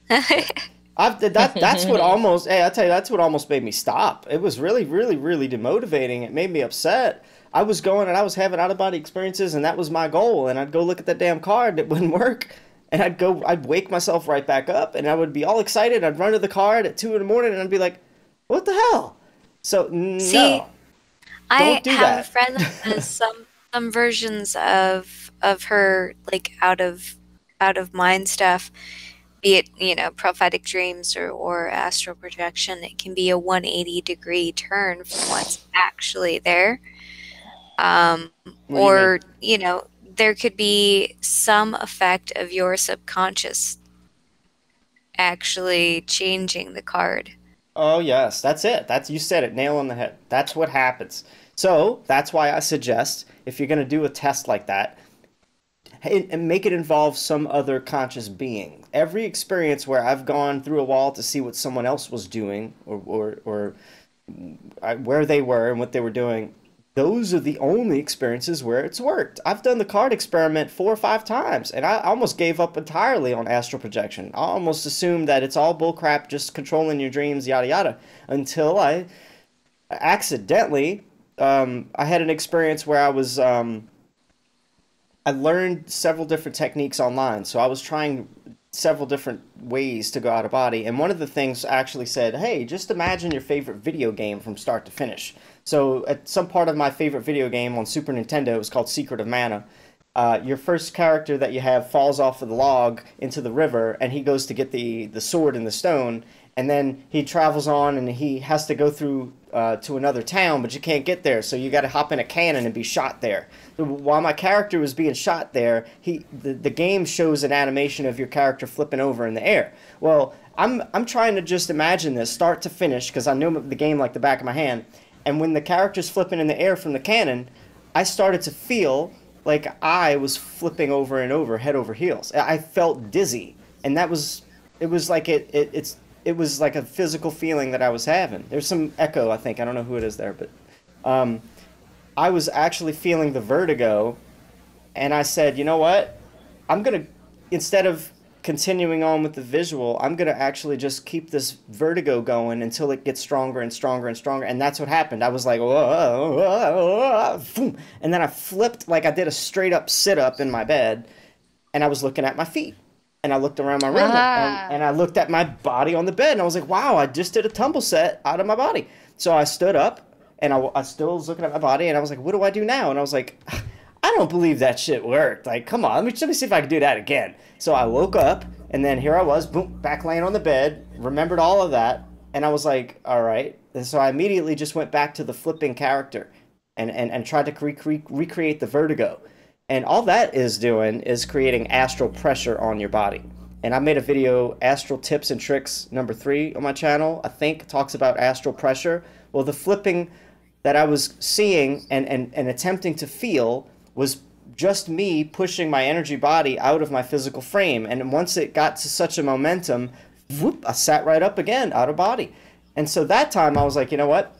That's what almost. Hey, I tell you, that's what almost made me stop. It was really, really, really demotivating. It made me upset. I was going and I was having out-of-body experiences, and that was my goal. And I'd go look at that damn card that wouldn't work. And I'd wake myself right back up, and I would be all excited. I'd run to the card at 2 in the morning, and I'd be like, what the hell? So, See, no. I have a friend that has some versions of of her like out of mind stuff, be it, you know, prophetic dreams or astral projection, it can be a 180-degree turn from what's actually there. Or, you know, there could be some effect of your subconscious actually changing the card. Oh yes, that's it. You said it, nail on the head. That's what happens. So that's why I suggest if you're going to do a test like that, and make it involve some other conscious being. Every experience where I've gone through a wall to see what someone else was doing, or where they were and what they were doing, those are the only experiences where it's worked. I've done the card experiment 4 or 5 times, and I almost gave up entirely on astral projection. I almost assumed that it's all bullcrap, just controlling your dreams, yada yada, until I accidentally, I had an experience where I learned several different techniques online. So I was trying several different ways to go out of body. And one of the things actually said, hey, just imagine your favorite video game from start to finish. So at some part of my favorite video game on Super Nintendo, it was called Secret of Mana. Your first character that you have falls off of the log into the river, and he goes to get the sword and the stone. And then he travels on, and he has to go through to another town, but you can't get there. So you got to hop in a cannon and be shot there. So while my character was being shot there, the game shows an animation of your character flipping over in the air. Well, I'm trying to just imagine this start to finish because I know the game like the back of my hand. And when the character's flipping in the air from the cannon, I started to feel like I was flipping over and over, head over heels. I felt dizzy, and it was like it was like a physical feeling that I was having. There's some echo, I think. I don't know who it is there, but I was actually feeling the vertigo, and I said, you know what? I'm going to, instead of continuing on with the visual, I'm going to actually just keep this vertigo going until it gets stronger and stronger and stronger. And that's what happened. I was like, boom. And then I flipped like I did a straight up sit up in my bed, and I was looking at my feet. And I looked around my room, and I looked at my body on the bed, and I was like, wow, I just did a tumble set out of my body. So I stood up, and I still was looking at my body, and I was like, what do I do now? And I was like, I don't believe that shit worked. Like, come on, let me see if I can do that again. So I woke up, and then here I was, boom, back laying on the bed, remembered all of that, and I was like, all right. And so I immediately just went back to the flipping character and tried to recreate the vertigo. And all that is doing is creating astral pressure on your body. And I made a video, Astral Tips and Tricks number 3 on my channel, I think, talks about astral pressure. Well, the flipping that I was seeing and attempting to feel was just me pushing my energy body out of my physical frame. And once it got to such a momentum, whoop, I sat right up again, out of body. And so that time I was like, you know what?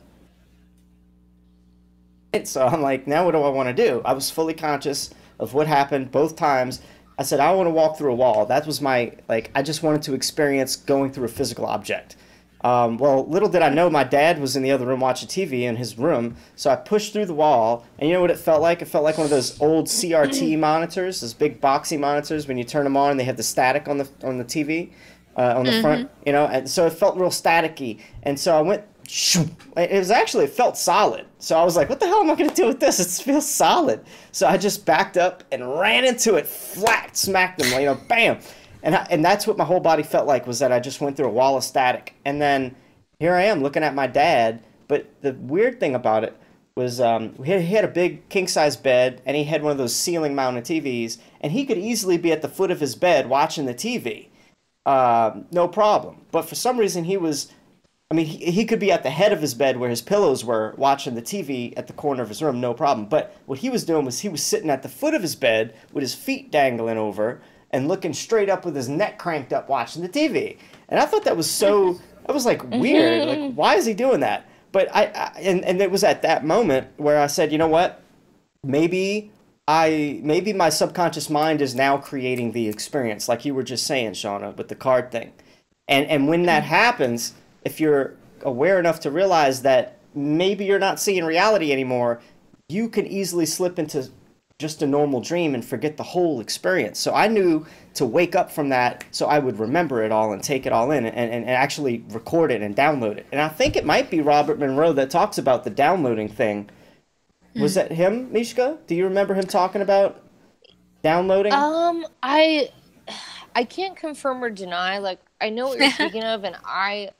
So I'm like, now what do I want to do? I was fully conscious of what happened both times. I said, I want to walk through a wall. That was my, like, I just wanted to experience going through a physical object. Well, little did I know my dad was in the other room watching TV in his room, so I pushed through the wall, and you know what it felt like? It felt like one of those old CRT monitors, those big boxy monitors. When you turn them on, they have the static on the TV, on the front, you know, and so it felt real staticky. And so I went, it felt solid. So I was like, what the hell am I going to do with this? It feels solid. So I just backed up and ran into it, flat, smacked them, you know, bam. And that's what my whole body felt like, was that I just went through a wall of static. And then here I am looking at my dad. But the weird thing about it was he had a big king-size bed, and he had one of those ceiling-mounted TVs, and he could easily be at the foot of his bed watching the TV. No problem. But for some reason he could be at the head of his bed where his pillows were, watching the TV at the corner of his room, no problem. But what he was doing was he was sitting at the foot of his bed with his feet dangling over and looking straight up with his neck cranked up watching the TV. And I thought that was so, I was like, weird. Like, why is he doing that? But and it was at that moment where I said, you know what? Maybe my subconscious mind is now creating the experience, like you were just saying, Seana, with the card thing. And when that happens, if you're aware enough to realize that maybe you're not seeing reality anymore, you can easily slip into just a normal dream and forget the whole experience. So I knew to wake up from that so I would remember it all and take it all in and actually record it and download it. And I think it might be Robert Monroe that talks about the downloading thing. Was that him, Meeshka? Do you remember him talking about? downloading? I can't confirm or deny. Like, I know what you're speaking of, and I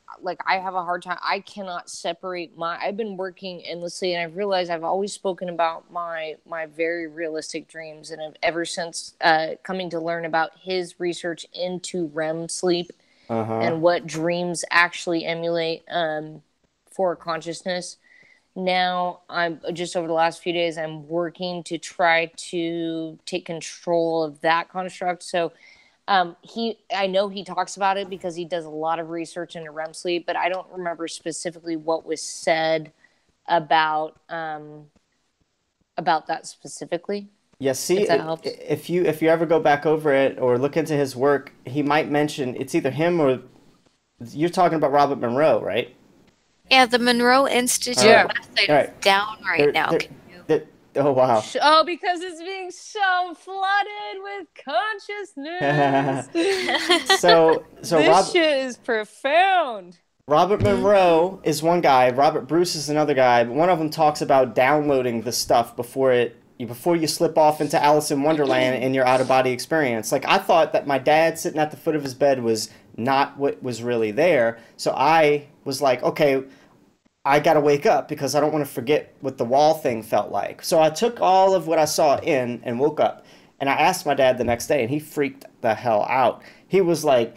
have a hard time. I cannot separate I've been working endlessly, and I've realized I've always spoken about my very realistic dreams, and ever since coming to learn about his research into REM sleep and what dreams actually emulate for consciousness. Now I'm just over the last few days, I'm working to try to take control of that construct. So I know he talks about it because he does a lot of research into REM sleep, but I don't remember specifically what was said about that specifically. Yeah, see, if you ever go back over it or look into his work, he might mention it's either him or you're talking about Robert Monroe, right? Yeah, the Monroe Institute website is down right now. Oh, wow. Oh, because it's being so flooded with consciousness. so this shit is profound. Robert Monroe is one guy. Robert Bruce is another guy. But one of them talks about downloading the stuff before you slip off into Alice in Wonderland in your out-of-body experience. Like, I thought that my dad sitting at the foot of his bed was not what was really there. So I was like, okay, I got to wake up because I don't want to forget what the wall thing felt like. So I took all of what I saw in and woke up. And I asked my dad the next day, and he freaked the hell out. He was like,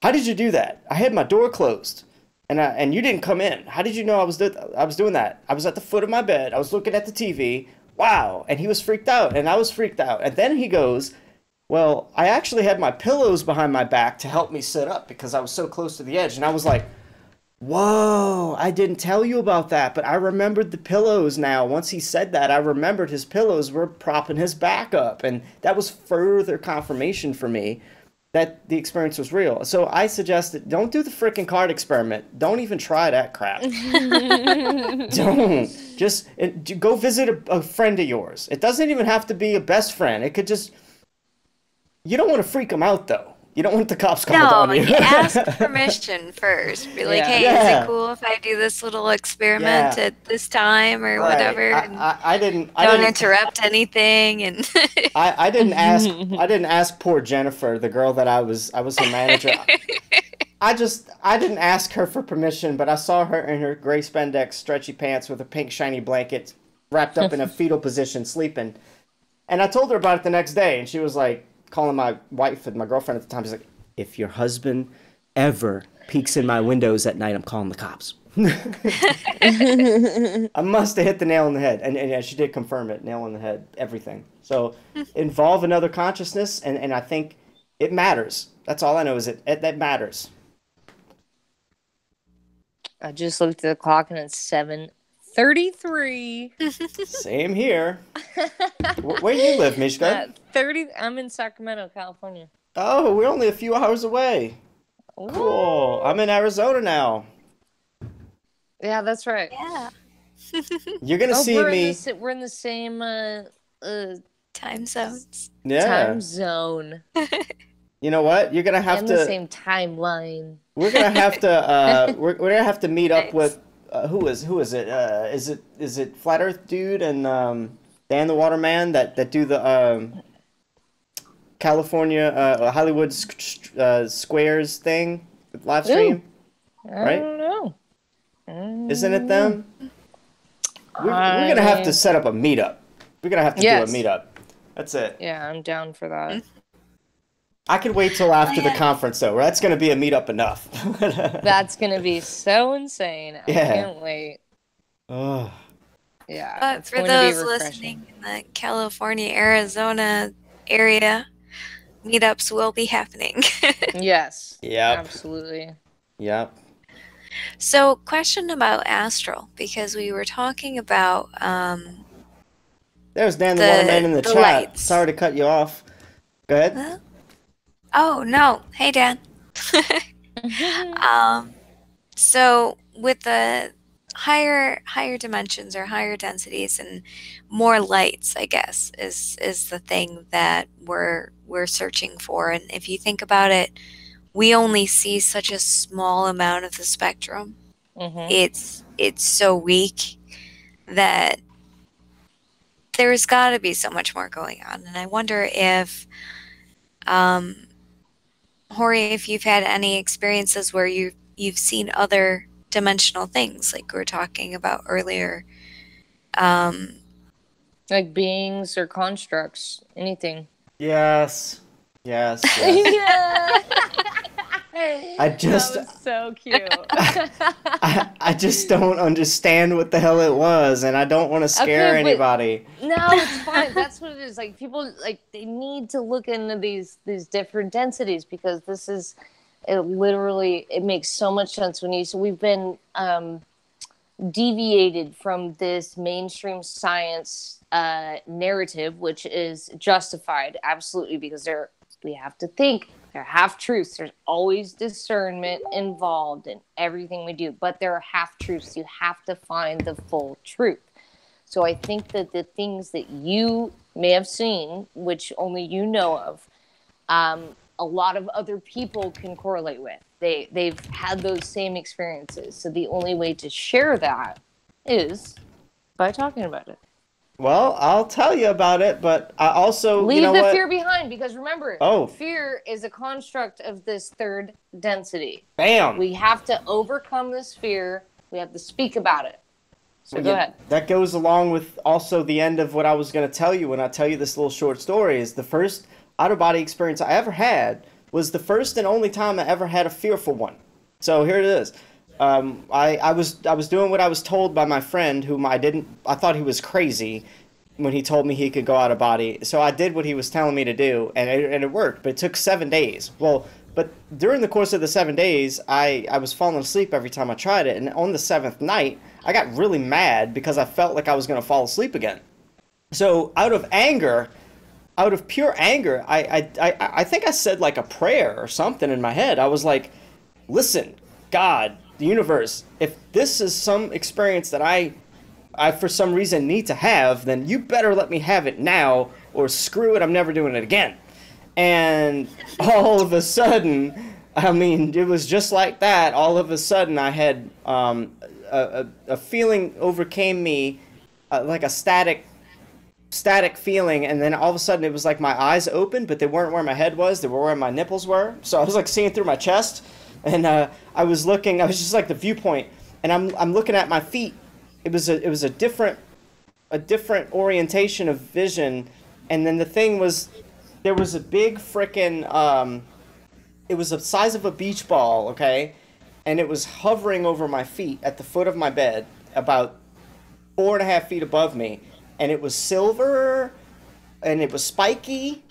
how did you do that? I had my door closed, and you didn't come in. How did you know I was doing that? I was at the foot of my bed. I was looking at the TV. Wow. And he was freaked out, and I was freaked out. And then he goes, well, I actually had my pillows behind my back to help me sit up because I was so close to the edge. And I was like, whoa, I didn't tell you about that, but I remembered the pillows now. Once he said that, I remembered his pillows were propping his back up, and that was further confirmation for me that the experience was real. So I suggested, don't do the freaking card experiment. Don't even try that crap. Don't. Just go visit a friend of yours. It doesn't even have to be a best friend. It could just... You don't want to freak them out, though. You don't want the cops called on you. No, you ask permission first. Be like, hey, is it cool if I do this little experiment at this time or whatever? I didn't interrupt anything. And I didn't ask poor Jennifer, the girl that I was her manager. I didn't ask her for permission, but I saw her in her gray spandex stretchy pants with a pink shiny blanket wrapped up in a fetal position sleeping. And I told her about it the next day, and she was like, calling my wife and my girlfriend at the time, she's like, if your husband ever peeks in my windows at night, I'm calling the cops. I must have hit the nail on the head. And yeah, she did confirm it, nail on the head, everything. So involve another consciousness, and I think it matters. That's all I know is that matters. I just looked at the clock and it's 7:33. Same here. Where do you live, Meeshka? I'm in Sacramento, California. Oh, we're only a few hours away. Ooh. Cool. I'm in Arizona now. Yeah, that's right. Yeah. You're gonna see me. We're in the same time zones. Yeah. Time zone. You know what? You're gonna have to. the same timeline. We're gonna have to. We're gonna have to meet up with. Who is it? Is it Flat Earth Dude and Dan the Waterman that do the California Hollywood Squares thing live stream? Right? I don't know. Isn't it them? We're gonna have to set up a meetup. We're gonna have to do a meetup. That's it. Yeah, I'm down for that. I could wait till after the conference, though. That's going to be a meetup enough. That's going to be so insane. I can't wait. Oh. Yeah. But for those listening in the California, Arizona area, meetups will be happening. Yes. Yep. Absolutely. Yep. So, question about astral, because we were talking about... There's Dan the Waterman in the chat. Lights. Sorry to cut you off. Go ahead. Huh? Oh, no. Hey, Dan. So with the higher dimensions or higher densities and more lights, I guess, is the thing that we're searching for. And if you think about it, we only see such a small amount of the spectrum. Mm-hmm. It's so weak that there's got to be so much more going on. And I wonder if, Horry, if you've had any experiences where you've seen other dimensional things, like we were talking about earlier. Like beings or constructs, anything. Yes. Yeah. I just that was so cute. I just don't understand what the hell it was, and I don't want to scare anybody. No, it's fine. That's what it is. Like people, like they need to look into these different densities, because this is it makes so much sense when we've been deviated from this mainstream science narrative, which is justified absolutely, because we have to think. They're half-truths. There's always discernment involved in everything we do, but there are half-truths. You have to find the full truth. So I think that the things that you may have seen, which only you know of, a lot of other people can correlate with. They've had those same experiences. So the only way to share that is by talking about it. Well, I'll tell you about it, but I also leave the fear behind, because remember, fear is a construct of this third density. Bam! We have to overcome this fear. We have to speak about it. So go ahead. That goes along with also the end of what I was going to tell you when I tell you this little short story. Is the first out-of-body experience I ever had was the first and only time I ever had a fearful one. So here it is. I was doing what I was told by my friend, whom I thought he was crazy when he told me he could go out of body. So I did what he was telling me to do, and it worked, but it took 7 days. Well, but during the course of the 7 days, I was falling asleep every time I tried it, and on the 7th night, I got really mad because I felt like I was going to fall asleep again. So out of pure anger, I think I said like a prayer or something in my head. I was like, listen, God, the universe, if this is some experience that I for some reason need to have, then you better let me have it now, or screw it, I'm never doing it again. And all of a sudden, I mean, it was just like that. All of a sudden, I had a feeling overcame me, like a static feeling, and then all of a sudden it was like my eyes opened, but they weren't where my head was, they were where my nipples were. So I was like seeing through my chest. And I was just like the viewpoint, and I'm looking at my feet. It was a different orientation of vision, and then the thing was, there was a big frickin' it was the size of a beach ball, okay, and it was hovering over my feet at the foot of my bed, about 4.5 feet above me, and it was silver, and it was spiky,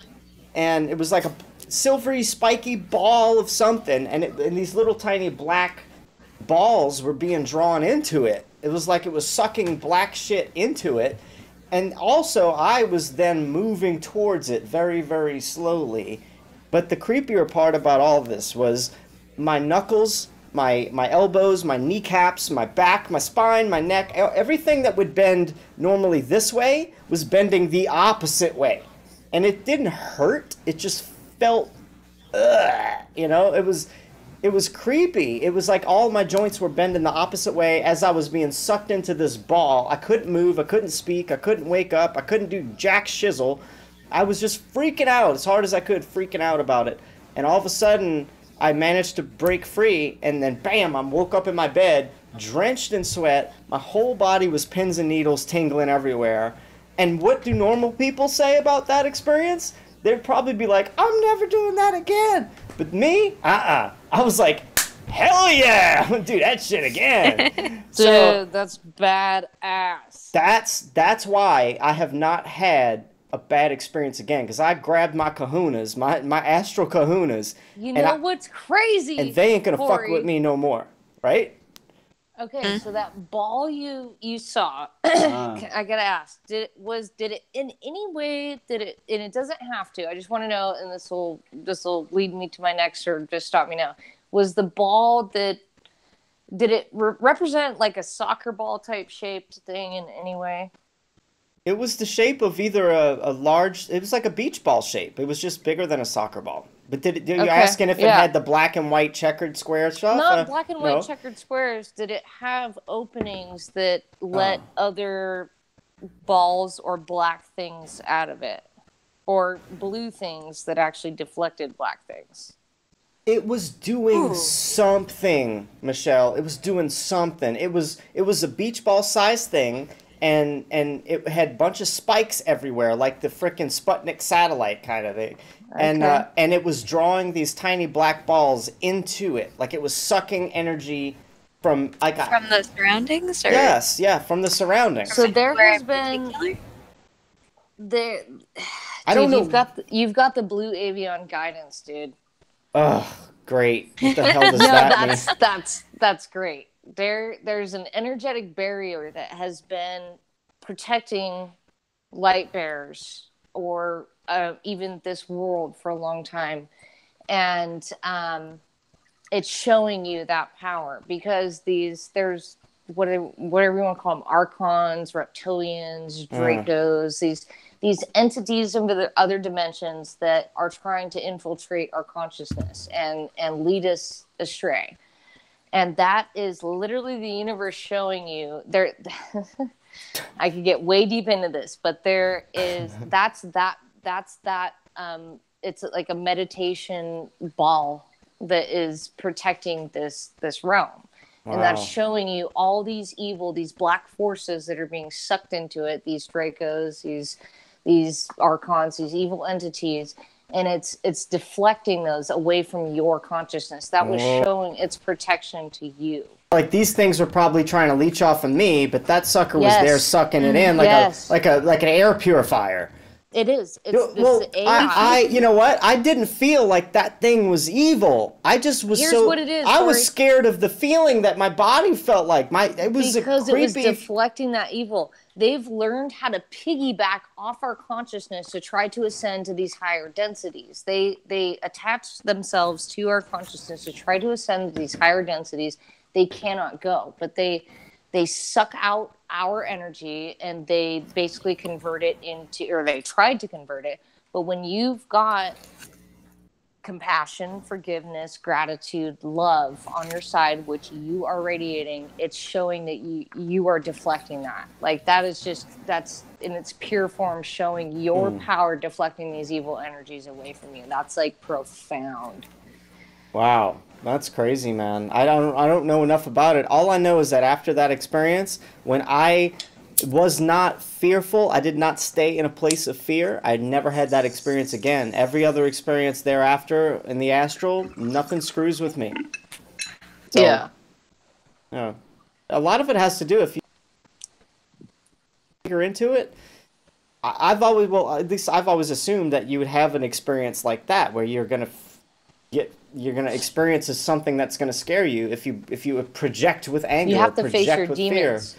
and it was like a silvery, spiky ball of something, and these little tiny black balls were being drawn into it. It was like it was sucking black shit into it, and also I was then moving towards it very, very slowly. But the creepier part about all of this was my knuckles, my elbows, my kneecaps, my back, my spine, my neck, everything that would bend normally this way was bending the opposite way. And it didn't hurt, it just felt, you know, it was creepy. It was like all my joints were bending the opposite way as I was being sucked into this ball. I couldn't move, I couldn't speak, I couldn't wake up, I couldn't do jack shizzle. I was just freaking out as hard as I could, freaking out about it. And all of a sudden, I managed to break free, and then bam, I woke up in my bed, drenched in sweat. My whole body was pins and needles tingling everywhere. And what do normal people say about that experience? They'd probably be like, I'm never doing that again. But me, I was like, hell yeah, I'm gonna do that shit again. Dude, that's badass. That's why I have not had a bad experience again, because I grabbed my kahunas, my astral kahunas. You know what's crazy? And they ain't gonna fuck with me no more, right? Okay, so that ball you saw, I gotta ask, did it in any way, and it doesn't have to, I just want to know, and this will lead me to my next, or just stop me now, was the ball did it represent like a soccer ball type shaped thing in any way? It was the shape of either a large, it was like a beach ball shape. It was just bigger than a soccer ball. But are you asking if it had the black and white checkered square stuff? Not black and white checkered squares. Did it have openings that let other balls or black things out of it, or blue things that actually deflected black things. It was doing something, Michelle. It was doing something. It was a beach ball size thing, and it had a bunch of spikes everywhere, like the frickin' Sputnik satellite kind of thing. Okay. And it was drawing these tiny black balls into it, like it was sucking energy from from the surroundings, or yes, yeah, from the surroundings. So there anywhere has in been particular? there. I don't know. You've got the blue avion guidance, dude. Oh, great! What the hell does No, that mean? that's great. There's an energetic barrier that has been protecting light bearers or even this world for a long time, and it's showing you that power because there's whatever you want to call them, archons, reptilians, Dracos, these entities of the other dimensions that are trying to infiltrate our consciousness and lead us astray. And that is literally the universe showing you there. I could get way deep into this, but there is that's that it's like a meditation ball that is protecting this realm. Wow. And that's showing you all these black forces that are being sucked into it, these Dracos, these archons, these evil entities, and it's deflecting those away from your consciousness. That was showing its protection to you. Like these things were probably trying to leech off of me, but that sucker was there sucking it in like an air purifier. It is. Well, I you know what? I didn't feel like that thing was evil. I just was Here's what it is, I was Horry. scared of the feeling that my body felt like. It was Because a creepy. it was deflecting that evil. They've learned how to piggyback off our consciousness to try to ascend to these higher densities. They attach themselves to our consciousness to try to ascend to these higher densities. They cannot go, but they suck out our energy and they basically convert it into, or they tried to convert it. But when you've got compassion, forgiveness, gratitude, love on your side, which you are radiating, it's showing that you are deflecting that. Like that's in its pure form showing your power deflecting these evil energies away from you. That's like profound. Wow. That's crazy, man. I don't know enough about it. All I know is that after that experience, when I was not fearful, I did not stay in a place of fear. I never had that experience again. Every other experience thereafter in the astral, nothing screws with me. So, Yeah. A lot of it has to do if you're into it. I've always assumed that you would have an experience like that where you're gonna experience something that's gonna scare you if you project with anger. You have to or face project your with demons.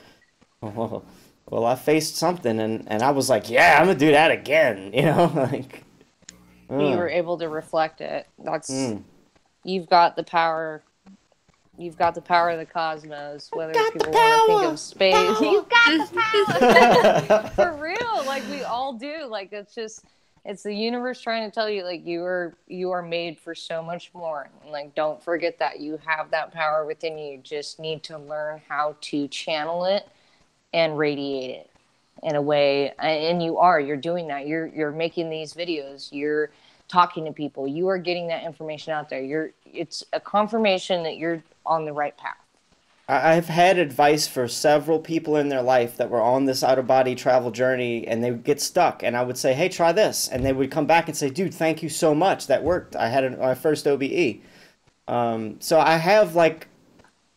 Fear. Well, I faced something and I was like, yeah, I'm gonna do that again. You know, like. You were able to reflect it. You've got the power. You've got the power of the cosmos. Whether people want to think of space, you've got the power. For real, like we all do. Like it's the universe trying to tell you, like you are made for so much more. And, like don't forget that you have that power within you. You just need to learn how to channel it and radiate it in a way. And you're doing that. You're making these videos. You're talking to people. You are getting that information out there. It's a confirmation that you're on the right path. I've had advice for several people in their life that were on this out-of-body travel journey, and they would get stuck, and I would say, hey, try this, and they would come back and say, dude, thank you so much, that worked. I had my first OBE. So I have like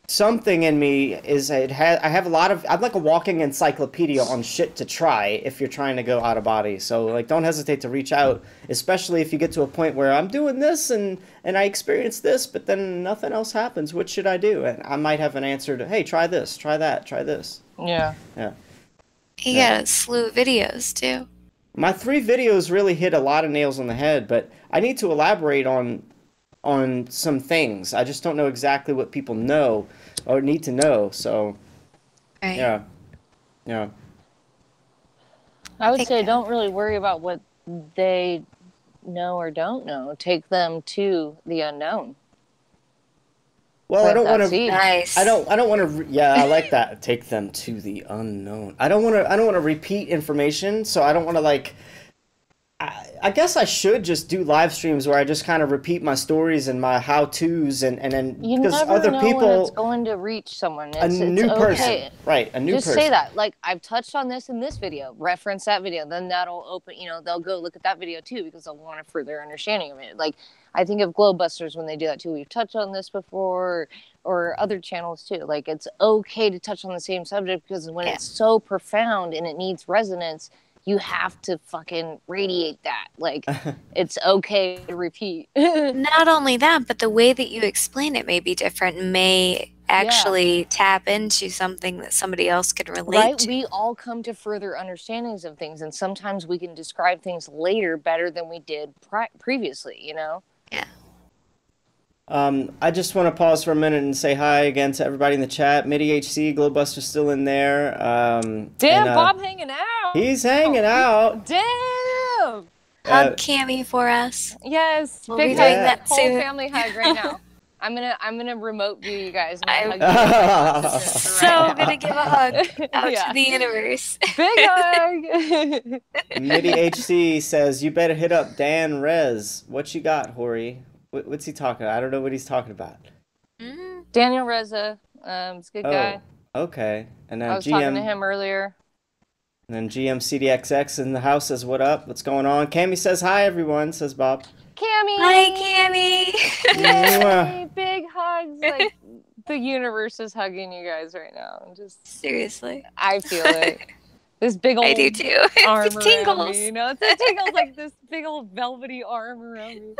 something in me I'm like a walking encyclopedia on shit to try if you're trying to go out of body. So like don't hesitate to reach out, especially if you get to a point where I'm doing this and I experience this, but then nothing else happens. What should I do? And I might have an answer to, hey, try this, try that, try this. Yeah. You got a slew of videos too. My 3 videos really hit a lot of nails on the head, but I need to elaborate on some things. I just don't know exactly what people know or need to know. So, right. Yeah. I would say don't really worry about what they know or don't know. Take them to the unknown. Well, I don't want to. Nice. I don't want to. Yeah, I like that. Take them to the unknown. I don't want to. I don't want to repeat information. So I don't want to like. I guess I should just do live streams where I just kind of repeat my stories and my how-tos and then You because never other know people, when it's going to reach someone. a new it's person, okay. right? A new Just person. say that. Like, I've touched on this in this video. Reference that video. Then that'll open. They'll go look at that video too because they'll want a further understanding of it. Like, I think of Globebusters when they do that too. We've touched on this before, or other channels too. Like, it's okay to touch on the same subject because when it's so profound and it needs resonance, you have to fucking radiate that. Like, it's okay to repeat. Not only that, but the way that you explain it may be different, may actually tap into something that somebody else can relate to. We all come to further understandings of things, and sometimes we can describe things later better than we did previously, Yeah. I just want to pause for a minute and say hi again to everybody in the chat. MIDI-HC, Globebuster's still in there. Damn, Bob hanging out. He's hanging out. Damn. Hug Cammy for us. Yes. We'll big be doing hug. that Whole soon. family hug right now. I'm gonna remote view you guys. And hug you. So gonna give a hug out to the universe. Big hug. MIDI-HC says, you better hit up Dan Rez. What you got, Horry? What's he talking about? I don't know what he's talking about. Daniel Reza. He's a good guy. Okay. And then I was talking to him earlier. And then GM CDXX in the house says, what up? What's going on? Cammy says, hi, everyone, says Bob. Cammy! Hi, Cammy! Yay! Big hugs. Like, the universe is hugging you guys right now. Seriously. I feel it. This big old I do too. arm It around tingles. me, It tingles like this big old velvety arm around me.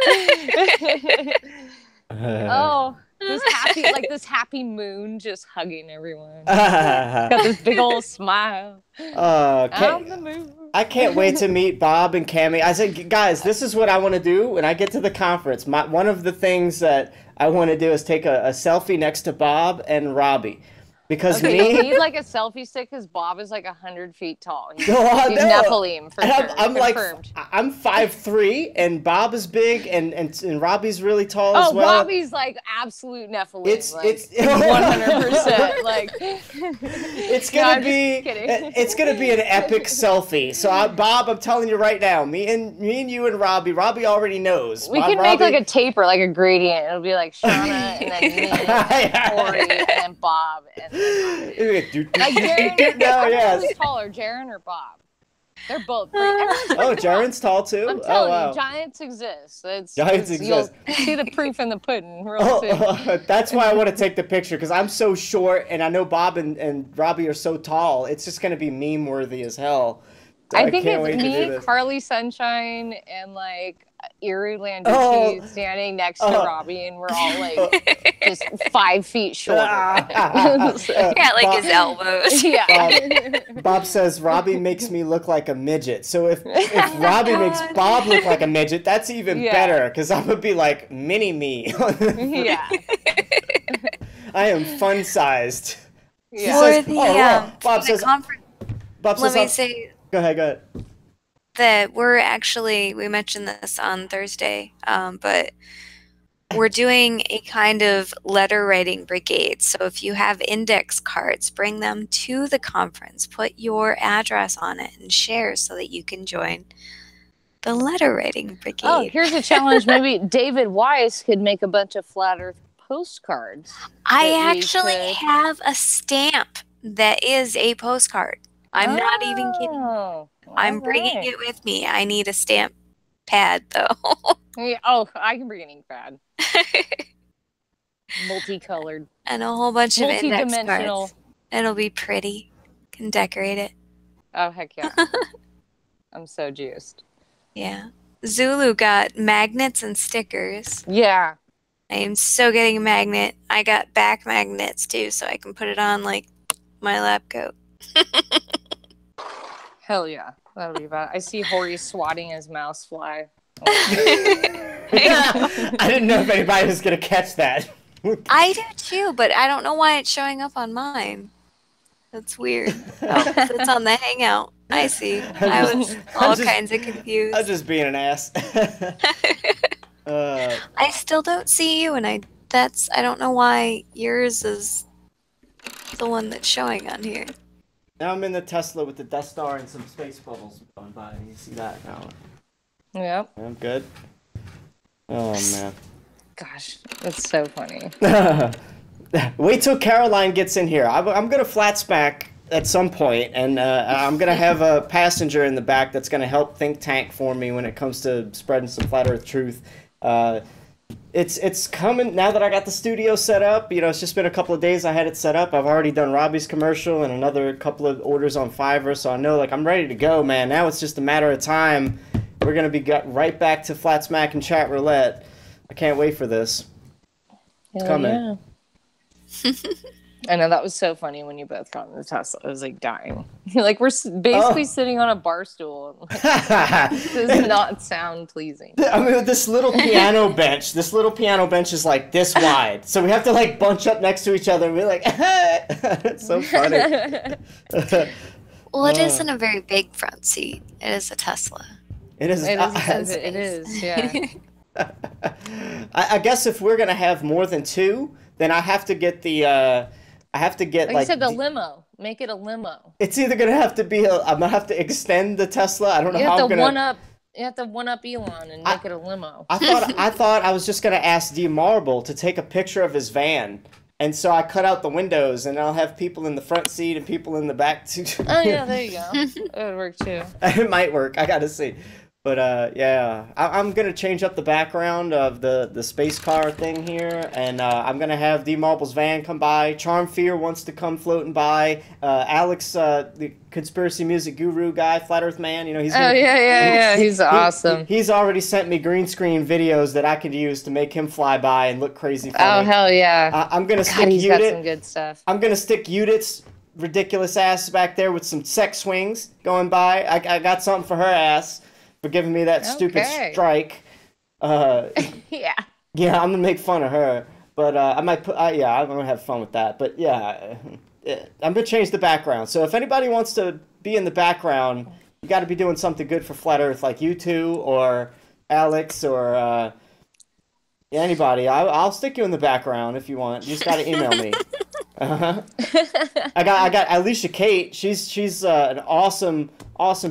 Oh, this happy moon just hugging everyone. Got this big old smile. On the moon. I can't wait to meet Bob and Cammy. I said, guys, this is what I want to do when I get to the conference. One of the things that I want to do is take a selfie next to Bob and Robbie. Because you need like a selfie stick because Bob is like 100 feet tall. He's Nephilim for sure. I'm confirmed. like, I'm 5'3", and Bob is big, and Robbie's really tall as well. Robbie's like absolute Nephilim. It's 100%. Like, it's gonna be an epic selfie. So Bob, I'm telling you right now, me and you and Robbie already knows. We can make like a taper, like a gradient. It'll be like Seana and then me, and Horry, and then Bob, and like Jaren. Who's taller, Jaren or Bob? They're both pretty. Jaren's tall too. I'm telling you, giants exist. Giants exist. You'll see the proof in the pudding real soon. That's why I want to take the picture because I'm so short, and I know Bob and Robbie are so tall. It's just gonna be meme worthy as hell. I think it's me, Carly Sunshine, and like Erie Landerkey standing next to Robbie, and we're all like just 5 feet shorter. Yeah, like his elbows. Yeah. Bob says Robbie makes me look like a midget. So if Robbie makes Bob look like a midget, that's even better because I'm gonna be like mini me. Yeah. I am fun sized. Yeah. Bob says. Let me say. Go ahead. That we mentioned this on Thursday, but we're doing a kind of letter writing brigade. So if you have index cards, bring them to the conference, put your address on it and share so that you can join the letter writing brigade. Oh, here's a challenge. Maybe David Weiss could make a bunch of flat earth postcards. I actually have a stamp that is a postcard. I'm not even kidding. I'm bringing it with me. I need a stamp pad, though. Yeah, I can bring an ink pad. Multicolored. And a whole bunch of index cards. It'll be pretty. Can decorate it. Oh, heck yeah. I'm so juiced. Yeah. Zulu got magnets and stickers. Yeah. I am so getting a magnet. I got back magnets, too, so I can put it on, like, my lab coat. Hell yeah. That'll be bad. I see Horry swatting his mouse fly. I didn't know if anybody was going to catch that. I do too, but I don't know why it's showing up on mine. That's weird. Oh, it's on the Hangout. I see. I was all kinds of confused. I was just being an ass. I still don't see you, and I I don't know why yours is the one that's showing on here. Now I'm in the Tesla with the Death Star and some space bubbles going by. You see that now? Yep. I'm good. Oh, man. Gosh, that's so funny. Wait till Caroline gets in here. I'm going to flat smack at some point, and I'm going to have a passenger in the back that's going to help think tank for me when it comes to spreading some flat earth truth. It's coming now that I got the studio set up. You know, it's just been a couple of days I had it set up. I've already done Robbie's commercial and another couple of orders on Fiverr, so I know, like, I'm ready to go, man. Now it's just a matter of time. We're going to be right back to flat smack and chat roulette. I can't wait for this. It's coming. Yeah. I know, that was so funny when you both got in the Tesla. I was like dying. Like, we're basically sitting on a bar stool. Like, this does not sound pleasing. I mean, this little piano bench is like this wide. So we have to like bunch up next to each other and be like, it's so funny. Well, it isn't a very big front seat. It is a Tesla. It is. It is, yeah. I guess if we're going to have more than two, then I have to get the... like you said, the limo. Make it a limo. It's either gonna have to be I'm gonna have to extend the Tesla. I don't know how I'm gonna. You have to one up Elon and make it a limo. I thought I was just gonna ask D Marble to take a picture of his van, and so I cut out the windows, and I'll have people in the front seat and people in the back too. Oh yeah, there you go. It would work too. It might work. I gotta see. But yeah, I'm gonna change up the background of the space car thing here, and I'm gonna have D Marble's van come by. Charm Fear wants to come floating by. Alex, the conspiracy music guru guy, Flat Earth Man, you know, he's gonna, he's awesome. He's already sent me green screen videos that I could use to make him fly by and look crazy funny. Oh hell yeah! I'm gonna stick he's got some good stuff. I'm gonna stick Judith's ridiculous ass back there with some sex swings going by. I got something for her ass. For giving me that stupid strike. Yeah. Yeah, I'm gonna make fun of her, but I might put. I'm gonna have fun with that. But yeah, I'm gonna change the background. So if anybody wants to be in the background, you got to be doing something good for Flat Earth, like you two or Alex or anybody. I'll stick you in the background if you want. You just got to email me. I got Alicia Kate. She's an awesome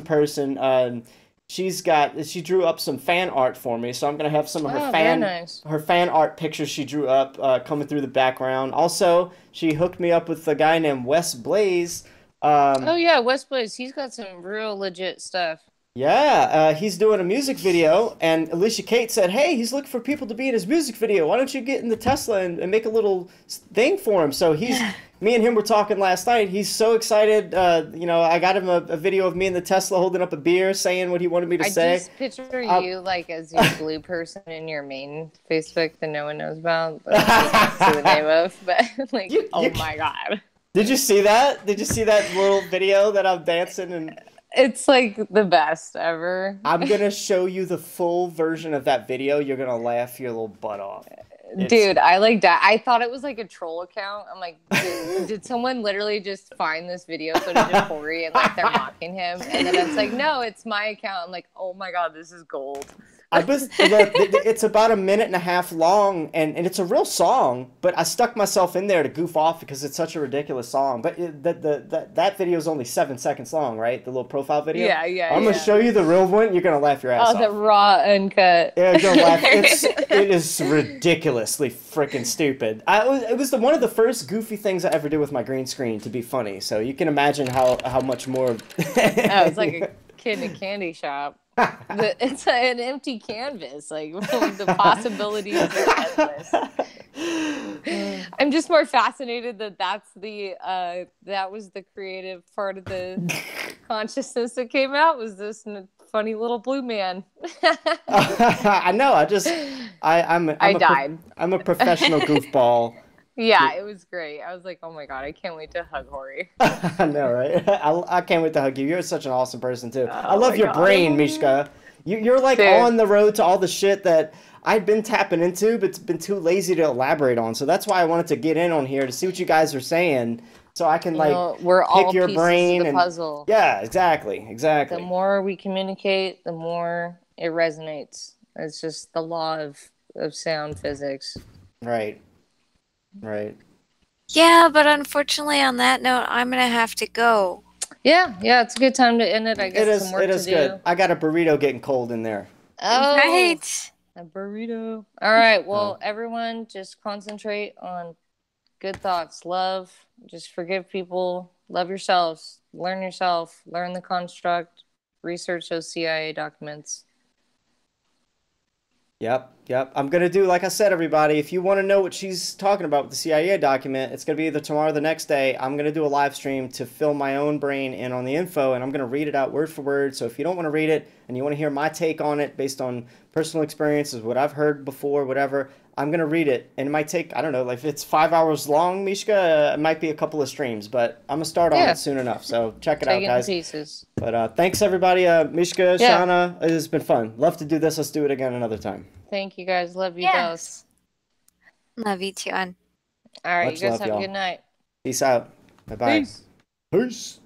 person. She drew up some fan art for me, so I'm gonna have some of her fan art pictures she drew up coming through the background. Also, she hooked me up with a guy named Wes Blaze. Oh yeah, Wes Blaze. He's got some real legit stuff. Yeah, he's doing a music video, and Alicia Kate said, "Hey, he's looking for people to be in his music video. Why don't you get in the Tesla and make a little thing for him?" So me and him were talking last night. He's so excited. I got him a video of me in the Tesla holding up a beer, saying what he wanted me to say. I just picture you like as your blue person in your main Facebook that no one knows about, but I can't see the name of. But like, my god! Did you see that? Did you see that little video that I'm dancing and? It's like the best ever. I'm gonna show you the full version of that video. You're gonna laugh your little butt off. Dude, I like that. I thought it was like a troll account. I'm like, dude, did someone literally just find this video footage of Horry and like they're mocking him? And then it's like, no, it's my account. I'm like, oh my god, this is gold. It's about 1.5 minutes long, and it's a real song, but I stuck myself in there to goof off because it's such a ridiculous song. But that video is only 7 seconds long, right? The little profile video? Yeah. I'm going to show you the real one. You're going to laugh your ass off. Oh, the raw uncut. Yeah, you're going to laugh. It is ridiculously freaking stupid. It was one of the first goofy things I ever did with my green screen to be funny, so you can imagine how much more... It's like a kid in a candy shop. It's an empty canvas. Like the possibilities are endless. I'm just more fascinated that that was the creative part of the consciousness that came out. Was this funny little blue man? I know. I died. I'm a professional goofball. Yeah, it was great. I was like, oh my god, I can't wait to hug Horry. I know, right? I can't wait to hug you. You're such an awesome person, too. I love your brain, Meeshka. You're like on the road to all the shit that I've been tapping into, but it's been too lazy to elaborate on. So that's why I wanted to get in on here to see what you guys are saying, so I can we're pick all your brain of the puzzle. Yeah, exactly. The more we communicate, the more it resonates. It's just the law of sound physics. Right. Right. Yeah, but unfortunately, on that note, I'm gonna have to go. Yeah, it's a good time to end it. I guess some work It is to do. good. I got a burrito getting cold in there. Oh, Right. a burrito. All right. Well, everyone, just concentrate on good thoughts. Love. Just forgive people. Love yourselves. Learn yourself. Learn the construct. Research those CIA documents. Yep. I'm gonna do like I said, everybody. If you want to know what she's talking about with the CIA document, it's gonna be either tomorrow or the next day. I'm gonna do a live stream to fill my own brain in on the info, and I'm gonna read it out word for word. So if you don't want to read it and you want to hear my take on it based on personal experiences, what I've heard before, whatever, I'm gonna read it, and it might take, I don't know, like if it's 5 hours long, Meeshka, it might be a couple of streams, but I'm gonna start on it soon enough. So check it out, guys. Take it in pieces. But thanks everybody, Meeshka, Seana, it has been fun. Love to do this. Let's do it again another time. Thank you guys. Love you both. Love you too. All right, Much you guys love, have y'all. a good night. Peace out. Bye-bye. Peace. Peace.